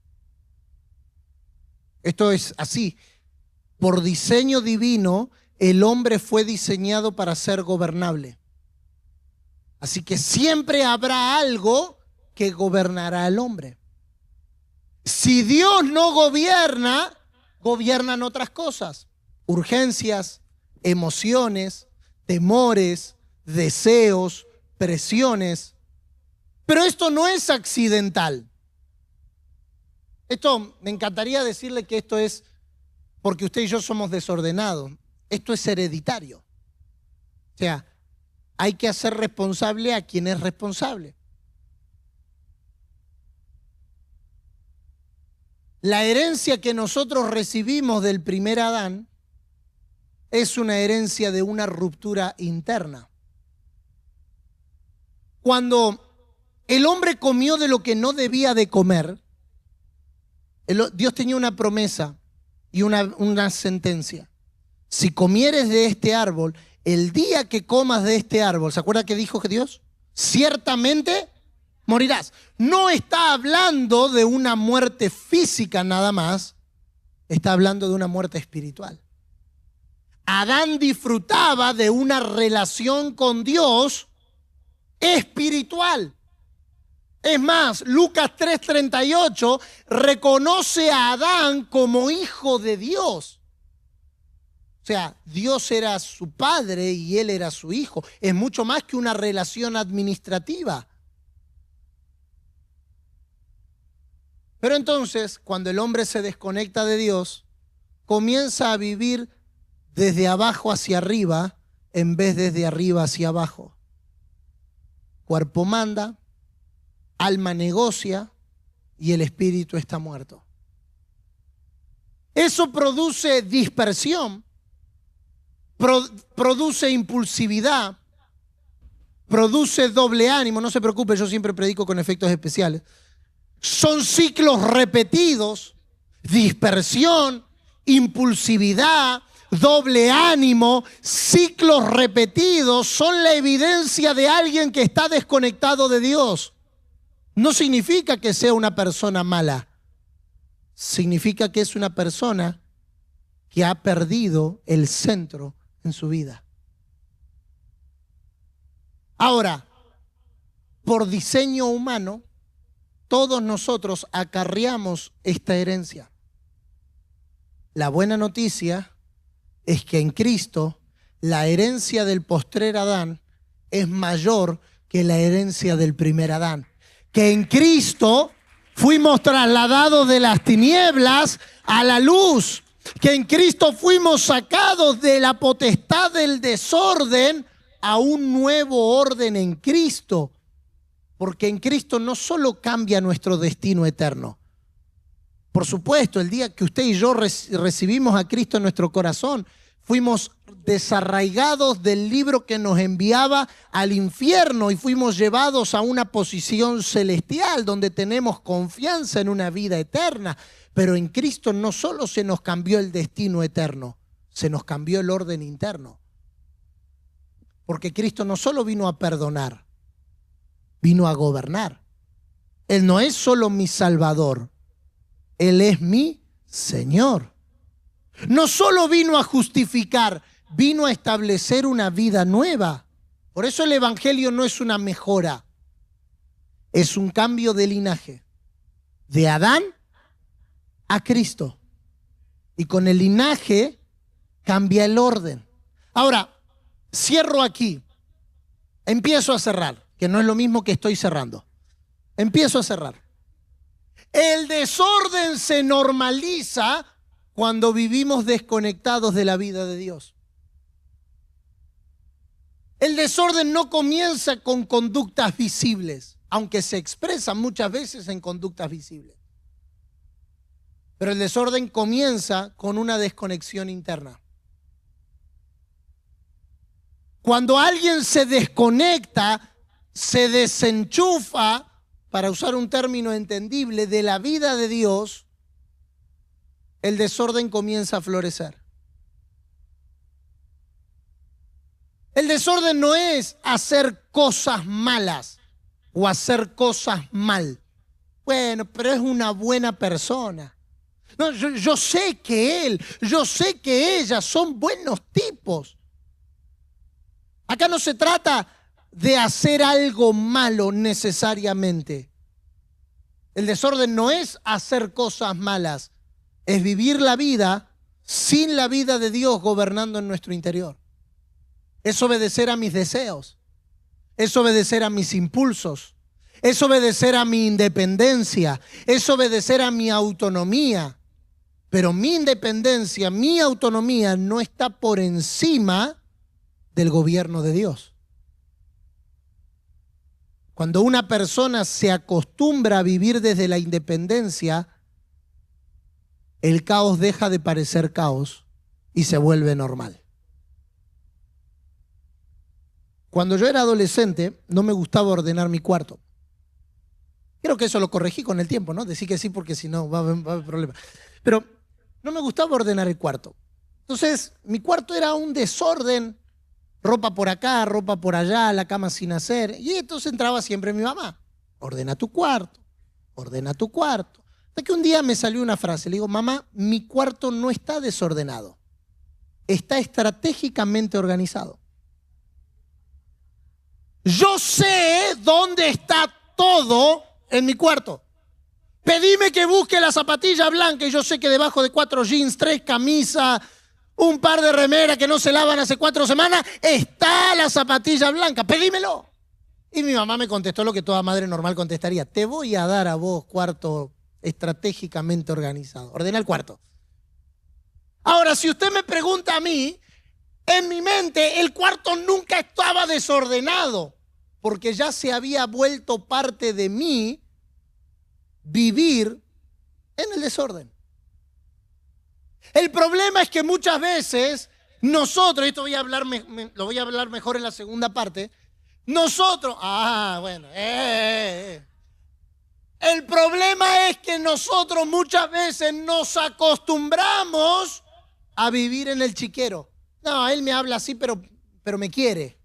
Esto es así. Por diseño divino, el hombre fue diseñado para ser gobernable. Así que siempre habrá algo que gobernará al hombre. Si Dios no gobierna, gobiernan otras cosas. Urgencias, emociones, temores, deseos, presiones. Pero esto no es accidental. Esto, me encantaría decirle que esto es porque usted y yo somos desordenados. Esto es hereditario. O sea, hay que hacer responsable a quien es responsable. La herencia que nosotros recibimos del primer Adán es una herencia de una ruptura interna. Cuando el hombre comió de lo que no debía de comer, Dios tenía una promesa y una sentencia. Si comieres de este árbol, el día que comas de este árbol, ¿se acuerda que dijo Dios? Ciertamente morirás. No está hablando de una muerte física nada más, está hablando de una muerte espiritual. Adán disfrutaba de una relación con Dios espiritual. Es más, Lucas 3:38 reconoce a Adán como hijo de Dios. O sea, Dios era su padre y él era su hijo. Es mucho más que una relación administrativa. Pero entonces, cuando el hombre se desconecta de Dios, comienza a vivir desde abajo hacia arriba en vez de desde arriba hacia abajo. Cuerpo manda, alma negocia y el espíritu está muerto. Eso produce dispersión, produce impulsividad, produce doble ánimo. No se preocupe, yo siempre predico con efectos especiales. Son ciclos repetidos, dispersión, impulsividad, doble ánimo, ciclos repetidos son la evidencia de alguien que está desconectado de Dios. No significa que sea una persona mala, significa que es una persona que ha perdido el centro en su vida. Ahora, por diseño humano, todos nosotros acarreamos esta herencia. La buena noticia es que en Cristo la herencia del postrer Adán es mayor que la herencia del primer Adán. Que en Cristo fuimos trasladados de las tinieblas a la luz. Que en Cristo fuimos sacados de la potestad del desorden a un nuevo orden en Cristo. Porque en Cristo no solo cambia nuestro destino eterno. Por supuesto, el día que usted y yo recibimos a Cristo en nuestro corazón, fuimos desarraigados del libro que nos enviaba al infierno y fuimos llevados a una posición celestial donde tenemos confianza en una vida eterna. Pero en Cristo no solo se nos cambió el destino eterno, se nos cambió el orden interno. Porque Cristo no solo vino a perdonar, vino a gobernar. Él no es solo mi Salvador, Él es mi Señor. No solo vino a justificar, vino a establecer una vida nueva. Por eso el Evangelio no es una mejora, es un cambio de linaje. De Adán a Cristo. Y con el linaje cambia el orden. Ahora, cierro aquí. Empiezo a cerrar, que no es lo mismo que estoy cerrando. Empiezo a cerrar. El desorden se normaliza cuando vivimos desconectados de la vida de Dios. El desorden no comienza con conductas visibles, aunque se expresan muchas veces en conductas visibles. Pero el desorden comienza con una desconexión interna. Cuando alguien se desconecta, se desenchufa, para usar un término entendible, de la vida de Dios, el desorden comienza a florecer. El desorden no es hacer cosas malas o hacer cosas mal. Bueno, pero es una buena persona. No, yo sé que él, yo sé que ella son buenos tipos. Acá no se trata de hacer algo malo necesariamente. El desorden no es hacer cosas malas, es vivir la vida sin la vida de Dios gobernando en nuestro interior. Es obedecer a mis deseos, es obedecer a mis impulsos, es obedecer a mi independencia, es obedecer a mi autonomía. Pero mi independencia, mi autonomía no está por encima del gobierno de Dios. Cuando una persona se acostumbra a vivir desde la independencia, el caos deja de parecer caos y se vuelve normal. Cuando yo era adolescente, no me gustaba ordenar mi cuarto. Creo que eso lo corregí con el tiempo, ¿no? Decí que sí porque si no va a haber problemas. Pero no me gustaba ordenar el cuarto. Entonces, mi cuarto era un desorden. Ropa por acá, ropa por allá, la cama sin hacer. Y entonces entraba siempre mi mamá. Ordena tu cuarto, ordena tu cuarto. Hasta que un día me salió una frase. Le digo, mamá, mi cuarto no está desordenado. Está estratégicamente organizado. Yo sé dónde está todo en mi cuarto. Pedime que busque la zapatilla blanca y yo sé que debajo de 4 jeans, 3 camisas, un par de remeras que no se lavan hace 4 semanas, está la zapatilla blanca. Pedímelo. Y mi mamá me contestó lo que toda madre normal contestaría. Te voy a dar a vos cuarto estratégicamente organizado. Ordena el cuarto. Ahora, si usted me pregunta a mí, en mi mente el cuarto nunca estaba desordenado, porque ya se había vuelto parte de mí vivir en el desorden. El problema es que muchas veces nosotros, esto lo voy a hablar mejor en la segunda parte, nosotros, el problema es que nosotros muchas veces nos acostumbramos a vivir en el chiquero. No, él me habla así, pero me quiere.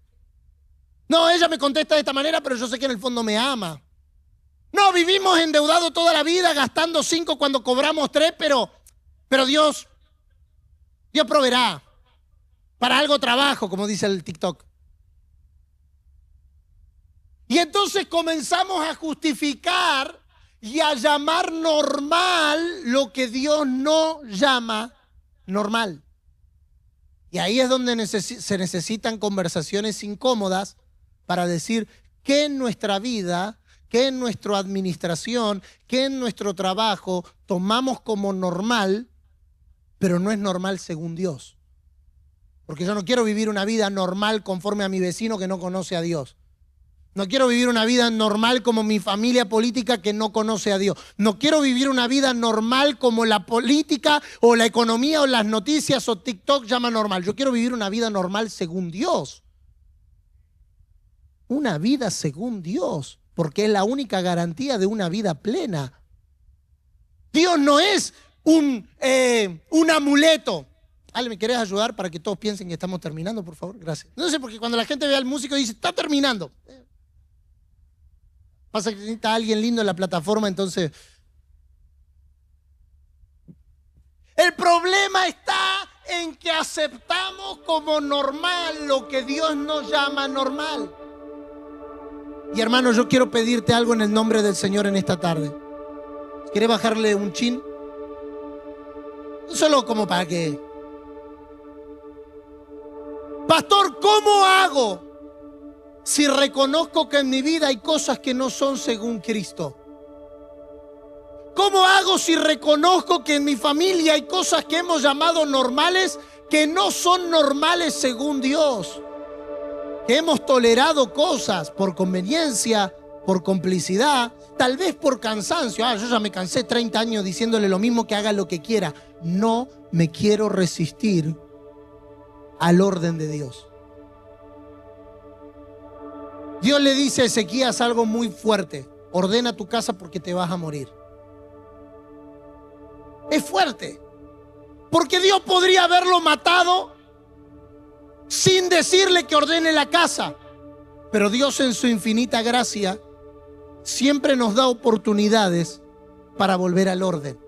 No, ella me contesta de esta manera, pero yo sé que en el fondo me ama. No, vivimos endeudados toda la vida, gastando 5 cuando cobramos 3, pero Dios proveerá. Para algo trabajo, como dice el TikTok. Y entonces comenzamos a justificar y a llamar normal lo que Dios no llama normal. Y ahí es donde se necesitan conversaciones incómodas para decir que en nuestra vida, que en nuestra administración, que en nuestro trabajo tomamos como normal, pero no es normal según Dios. Porque yo no quiero vivir una vida normal conforme a mi vecino que no conoce a Dios. No quiero vivir una vida normal como mi familia política que no conoce a Dios. No quiero vivir una vida normal como la política o la economía o las noticias o TikTok llama normal. Yo quiero vivir una vida normal según Dios. Una vida según Dios, porque es la única garantía de una vida plena. Dios no es un amuleto. Ale, ¿me querés ayudar para que todos piensen que estamos terminando, por favor? Gracias. No sé, porque cuando la gente ve al músico dice, está terminando. Pasa que necesita alguien lindo en la plataforma, entonces... El problema está en que aceptamos como normal lo que Dios nos llama normal. Y hermano, yo quiero pedirte algo en el nombre del Señor en esta tarde. ¿Quieres bajarle un chin? Solo como para que... Pastor, ¿cómo hago si reconozco que en mi vida hay cosas que no son según Cristo? ¿Cómo hago si reconozco que en mi familia hay cosas que hemos llamado normales que no son normales según Dios? Que hemos tolerado cosas por conveniencia, por complicidad, tal vez por cansancio. Yo ya me cansé 30 años diciéndole lo mismo, que haga lo que quiera. No me quiero resistir al orden de Dios. Dios le dice a Ezequías algo muy fuerte: ordena tu casa porque te vas a morir. Es fuerte, porque Dios podría haberlo matado sin decirle que ordene la casa, pero Dios en su infinita gracia siempre nos da oportunidades para volver al orden.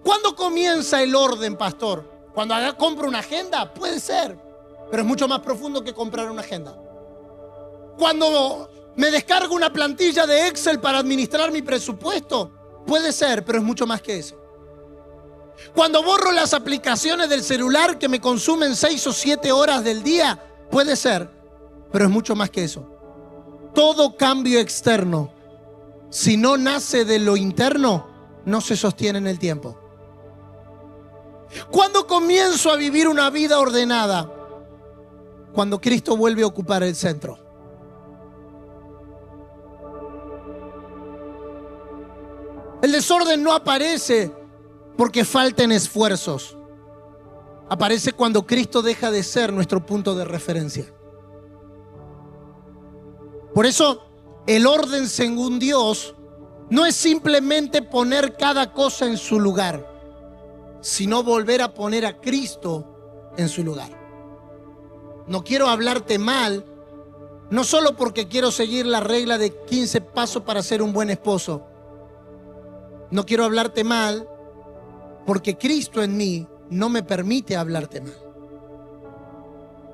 ¿Cuándo comienza el orden, pastor? ¿Cuando compro una agenda? Puede ser, pero es mucho más profundo que comprar una agenda. Cuando me descargo una plantilla de Excel para administrar mi presupuesto, puede ser, pero es mucho más que eso. Cuando borro las aplicaciones del celular que me consumen 6 o 7 horas del día, puede ser, pero es mucho más que eso. Todo cambio externo, si no nace de lo interno, no se sostiene en el tiempo. ¿Cuándo comienzo a vivir una vida ordenada? Cuando Cristo vuelve a ocupar el centro. El desorden no aparece porque falten esfuerzos. Aparece cuando Cristo deja de ser nuestro punto de referencia. Por eso, el orden según Dios no es simplemente poner cada cosa en su lugar, sino volver a poner a Cristo en su lugar. No quiero hablarte mal, no solo porque quiero seguir la regla de 15 pasos para ser un buen esposo. No quiero hablarte mal porque Cristo en mí no me permite hablarte mal.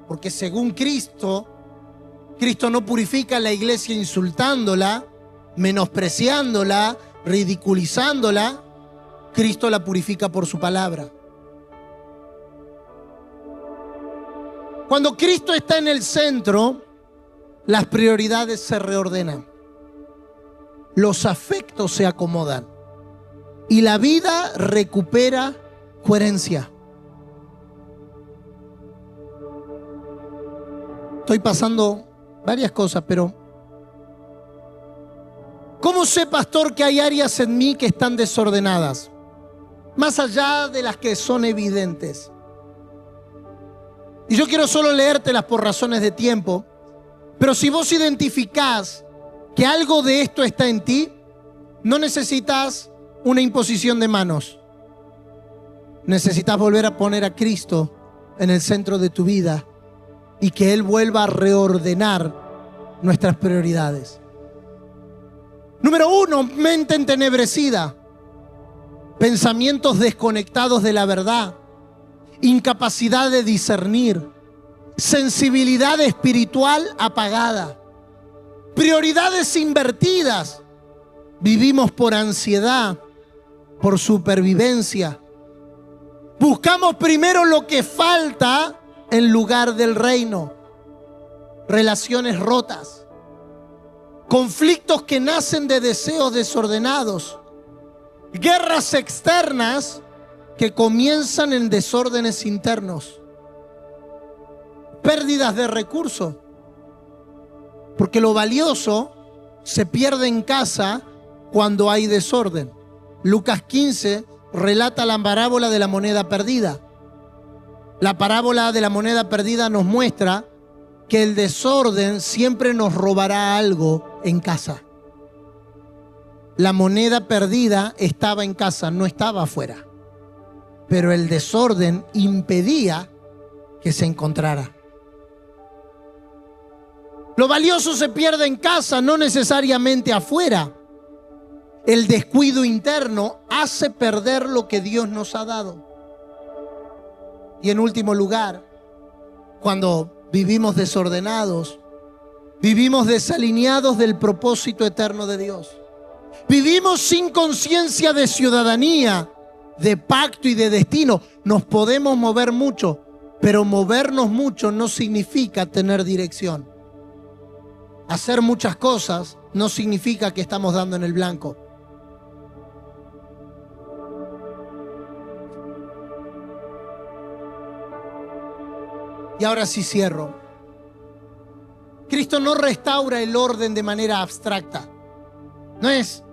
Porque según Cristo, Cristo no purifica a la iglesia insultándola, menospreciándola, ridiculizándola. Cristo la purifica por su palabra. Cuando Cristo está en el centro, las prioridades se reordenan, los afectos se acomodan y la vida recupera coherencia. Estoy pasando varias cosas, pero ¿cómo sé, pastor, que hay áreas en mí que están desordenadas? Más allá de las que son evidentes. Y yo quiero solo leértelas por razones de tiempo, pero si vos identificás que algo de esto está en ti, no necesitas una imposición de manos. Necesitas volver a poner a Cristo en el centro de tu vida y que Él vuelva a reordenar nuestras prioridades. Número 1, mente entenebrecida, pensamientos desconectados de la verdad, incapacidad de discernir, sensibilidad espiritual apagada, prioridades invertidas. Vivimos por ansiedad, por supervivencia. Buscamos primero lo que falta en lugar del reino. Relaciones rotas, conflictos que nacen de deseos desordenados, guerras externas que comienzan en desórdenes internos, pérdidas de recursos, Porque lo valioso se pierde en casa cuando hay desorden. Lucas 15 relata la parábola de la moneda perdida. La parábola de la moneda perdida nos muestra que el desorden siempre nos robará algo en casa. La moneda perdida estaba en casa, no estaba afuera. Pero el desorden impedía que se encontrara. Lo valioso se pierde en casa, no necesariamente afuera. El descuido interno hace perder lo que Dios nos ha dado. Y en último lugar, cuando vivimos desordenados, vivimos desalineados del propósito eterno de Dios. Vivimos sin conciencia de ciudadanía, de pacto y de destino. Nos podemos mover mucho, pero movernos mucho no significa tener dirección. Hacer muchas cosas no significa que estamos dando en el blanco. Y ahora sí cierro. Cristo no restaura el orden de manera abstracta. No es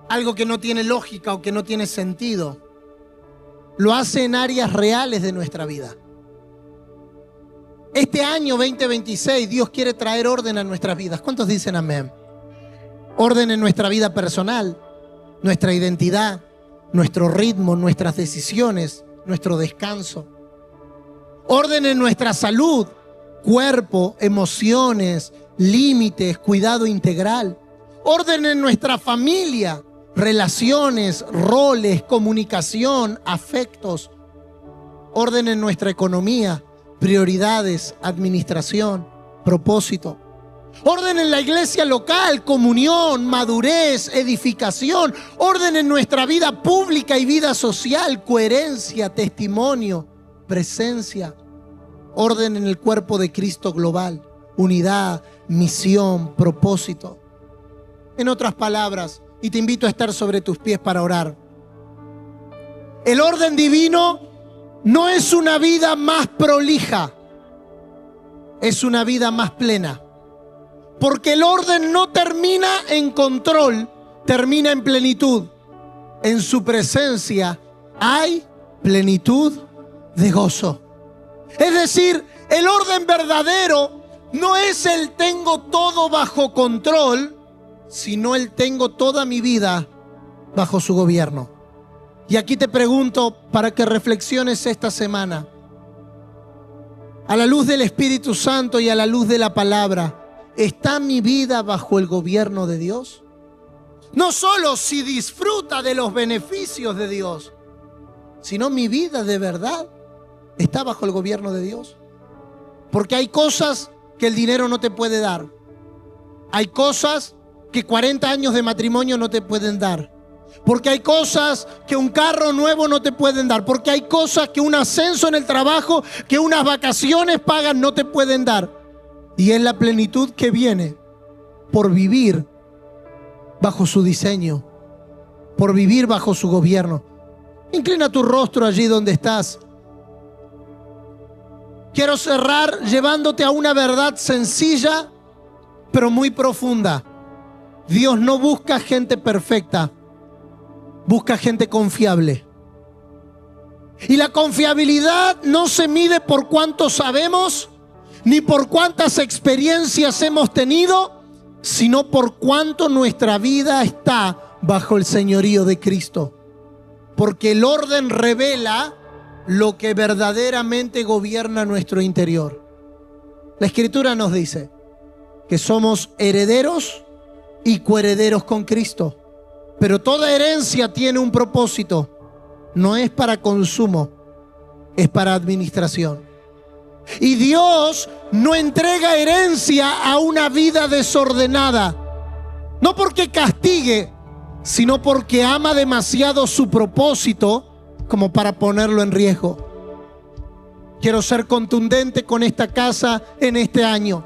algo que no tiene lógica o que no tiene sentido. Lo hace en áreas reales de nuestra vida. Este año 2026 Dios quiere traer orden a nuestras vidas. ¿Cuántos dicen amén? Orden en nuestra vida personal, nuestra identidad, nuestro ritmo, nuestras decisiones, nuestro descanso. Orden en nuestra salud, cuerpo, emociones, límites, cuidado integral. Orden en nuestra familia, relaciones, roles, comunicación, afectos. Orden en nuestra economía, prioridades, administración, propósito. Orden en la iglesia local, comunión, madurez, edificación. Orden en nuestra vida pública y vida social, coherencia, testimonio, presencia. Orden en el cuerpo de Cristo global, unidad, misión, propósito. En otras palabras, y te invito a estar sobre tus pies para orar. El orden divino no es una vida más prolija, es una vida más plena. Porque el orden no termina en control, termina en plenitud. En su presencia hay plenitud de gozo. Es decir, el orden verdadero no es el tengo todo bajo control, sino el tengo toda mi vida bajo su gobierno. Y aquí te pregunto para que reflexiones esta semana, a la luz del Espíritu Santo y a la luz de la palabra, ¿está mi vida bajo el gobierno de Dios? No solo si disfruta de los beneficios de Dios, sino mi vida de verdad está bajo el gobierno de Dios. Porque hay cosas que el dinero no te puede dar. Hay cosas que 40 años de matrimonio no te pueden dar. Porque hay cosas que un carro nuevo no te pueden dar. Porque hay cosas que un ascenso en el trabajo, que unas vacaciones pagas no te pueden dar. Y es la plenitud que viene por vivir bajo su diseño, por vivir bajo su gobierno. Inclina tu rostro allí donde estás. Quiero cerrar llevándote a una verdad sencilla, pero muy profunda. Dios no busca gente perfecta, busca gente confiable. Y la confiabilidad no se mide por cuánto sabemos, ni por cuántas experiencias hemos tenido, sino por cuánto nuestra vida está bajo el señorío de Cristo. Porque el orden revela lo que verdaderamente gobierna nuestro interior. La Escritura nos dice que somos herederos y coherederos con Cristo. Pero toda herencia tiene un propósito. No es para consumo, es para administración. Y Dios no entrega herencia a una vida desordenada. No porque castigue, sino porque ama demasiado su propósito como para ponerlo en riesgo. Quiero ser contundente con esta casa en este año.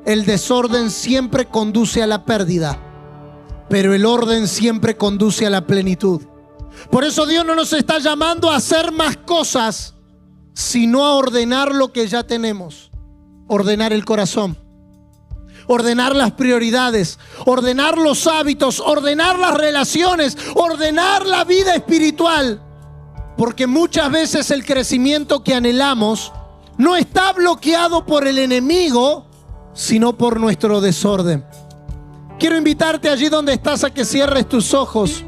El desorden siempre conduce a la pérdida, pero el orden siempre conduce a la plenitud. Por eso Dios no nos está llamando a hacer más cosas, sino a ordenar lo que ya tenemos. Ordenar el corazón, ordenar las prioridades, ordenar los hábitos, ordenar las relaciones, ordenar la vida espiritual. Porque muchas veces el crecimiento que anhelamos no está bloqueado por el enemigo, sino por nuestro desorden. Quiero invitarte allí donde estás a que cierres tus ojos.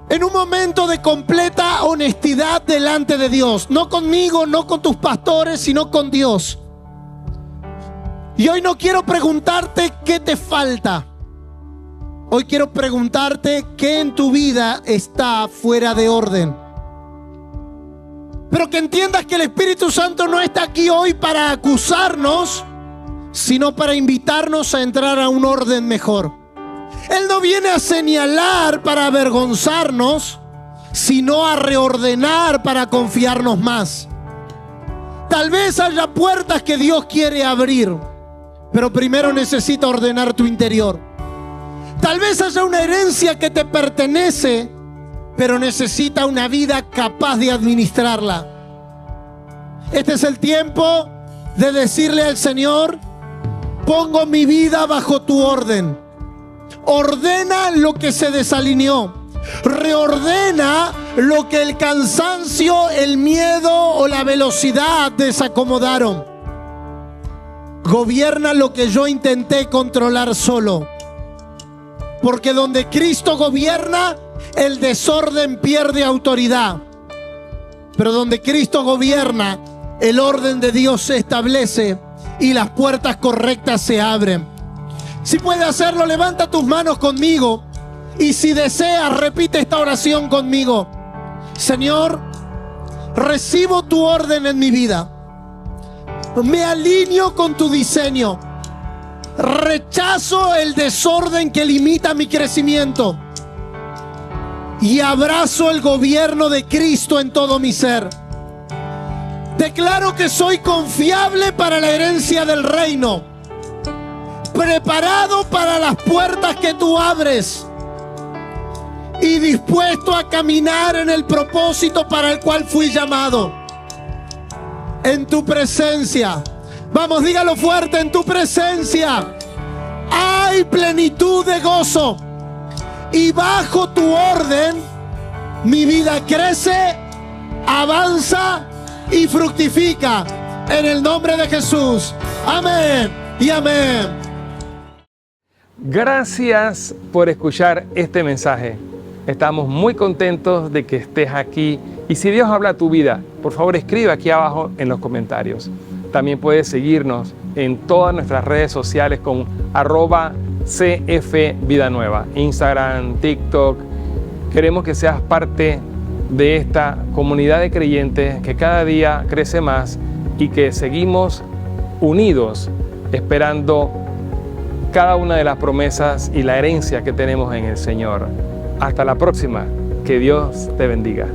En un momento de completa honestidad delante de Dios. No conmigo, no con tus pastores, sino con Dios. Y hoy no quiero preguntarte qué te falta. Hoy quiero preguntarte qué en tu vida está fuera de orden. Pero que entiendas que el Espíritu Santo no está aquí hoy para acusarnos, sino para invitarnos a entrar a un orden mejor. Él no viene a señalar para avergonzarnos, sino a reordenar para confiarnos más. Tal vez haya puertas que Dios quiere abrir, pero primero necesita ordenar tu interior. Tal vez haya una herencia que te pertenece, pero necesita una vida capaz de administrarla. Este es el tiempo de decirle al Señor: pongo mi vida bajo tu orden. Ordena lo que se desalineó. Reordena lo que el cansancio, el miedo o la velocidad desacomodaron. Gobierna lo que yo intenté controlar solo. Porque donde Cristo gobierna, el desorden pierde autoridad. Pero donde Cristo gobierna, el orden de Dios se establece y las puertas correctas se abren. Si puedes hacerlo, levanta tus manos conmigo. Y si deseas, repite esta oración conmigo. Señor, recibo tu orden en mi vida. Me alineo con tu diseño. Rechazo el desorden que limita mi crecimiento. Y abrazo el gobierno de Cristo en todo mi ser. Declaro que soy confiable para la herencia del reino. Preparado para las puertas que tú abres. Y dispuesto a caminar en el propósito para el cual fui llamado. En tu presencia. Vamos, dígalo fuerte: en tu presencia hay plenitud de gozo. Y bajo tu orden mi vida crece, avanza y fructifica. En el nombre de Jesús. Amén y amén.
Gracias por escuchar este mensaje. Estamos muy contentos de que estés aquí. Y si Dios habla a tu vida, por favor escribe aquí abajo en los comentarios. También puedes seguirnos en todas nuestras redes sociales con @CFVidaNueva, Instagram, TikTok. Queremos que seas parte de esta comunidad de creyentes que cada día crece más y que seguimos unidos esperando cada una de las promesas y la herencia que tenemos en el Señor. Hasta la próxima. Que Dios te bendiga.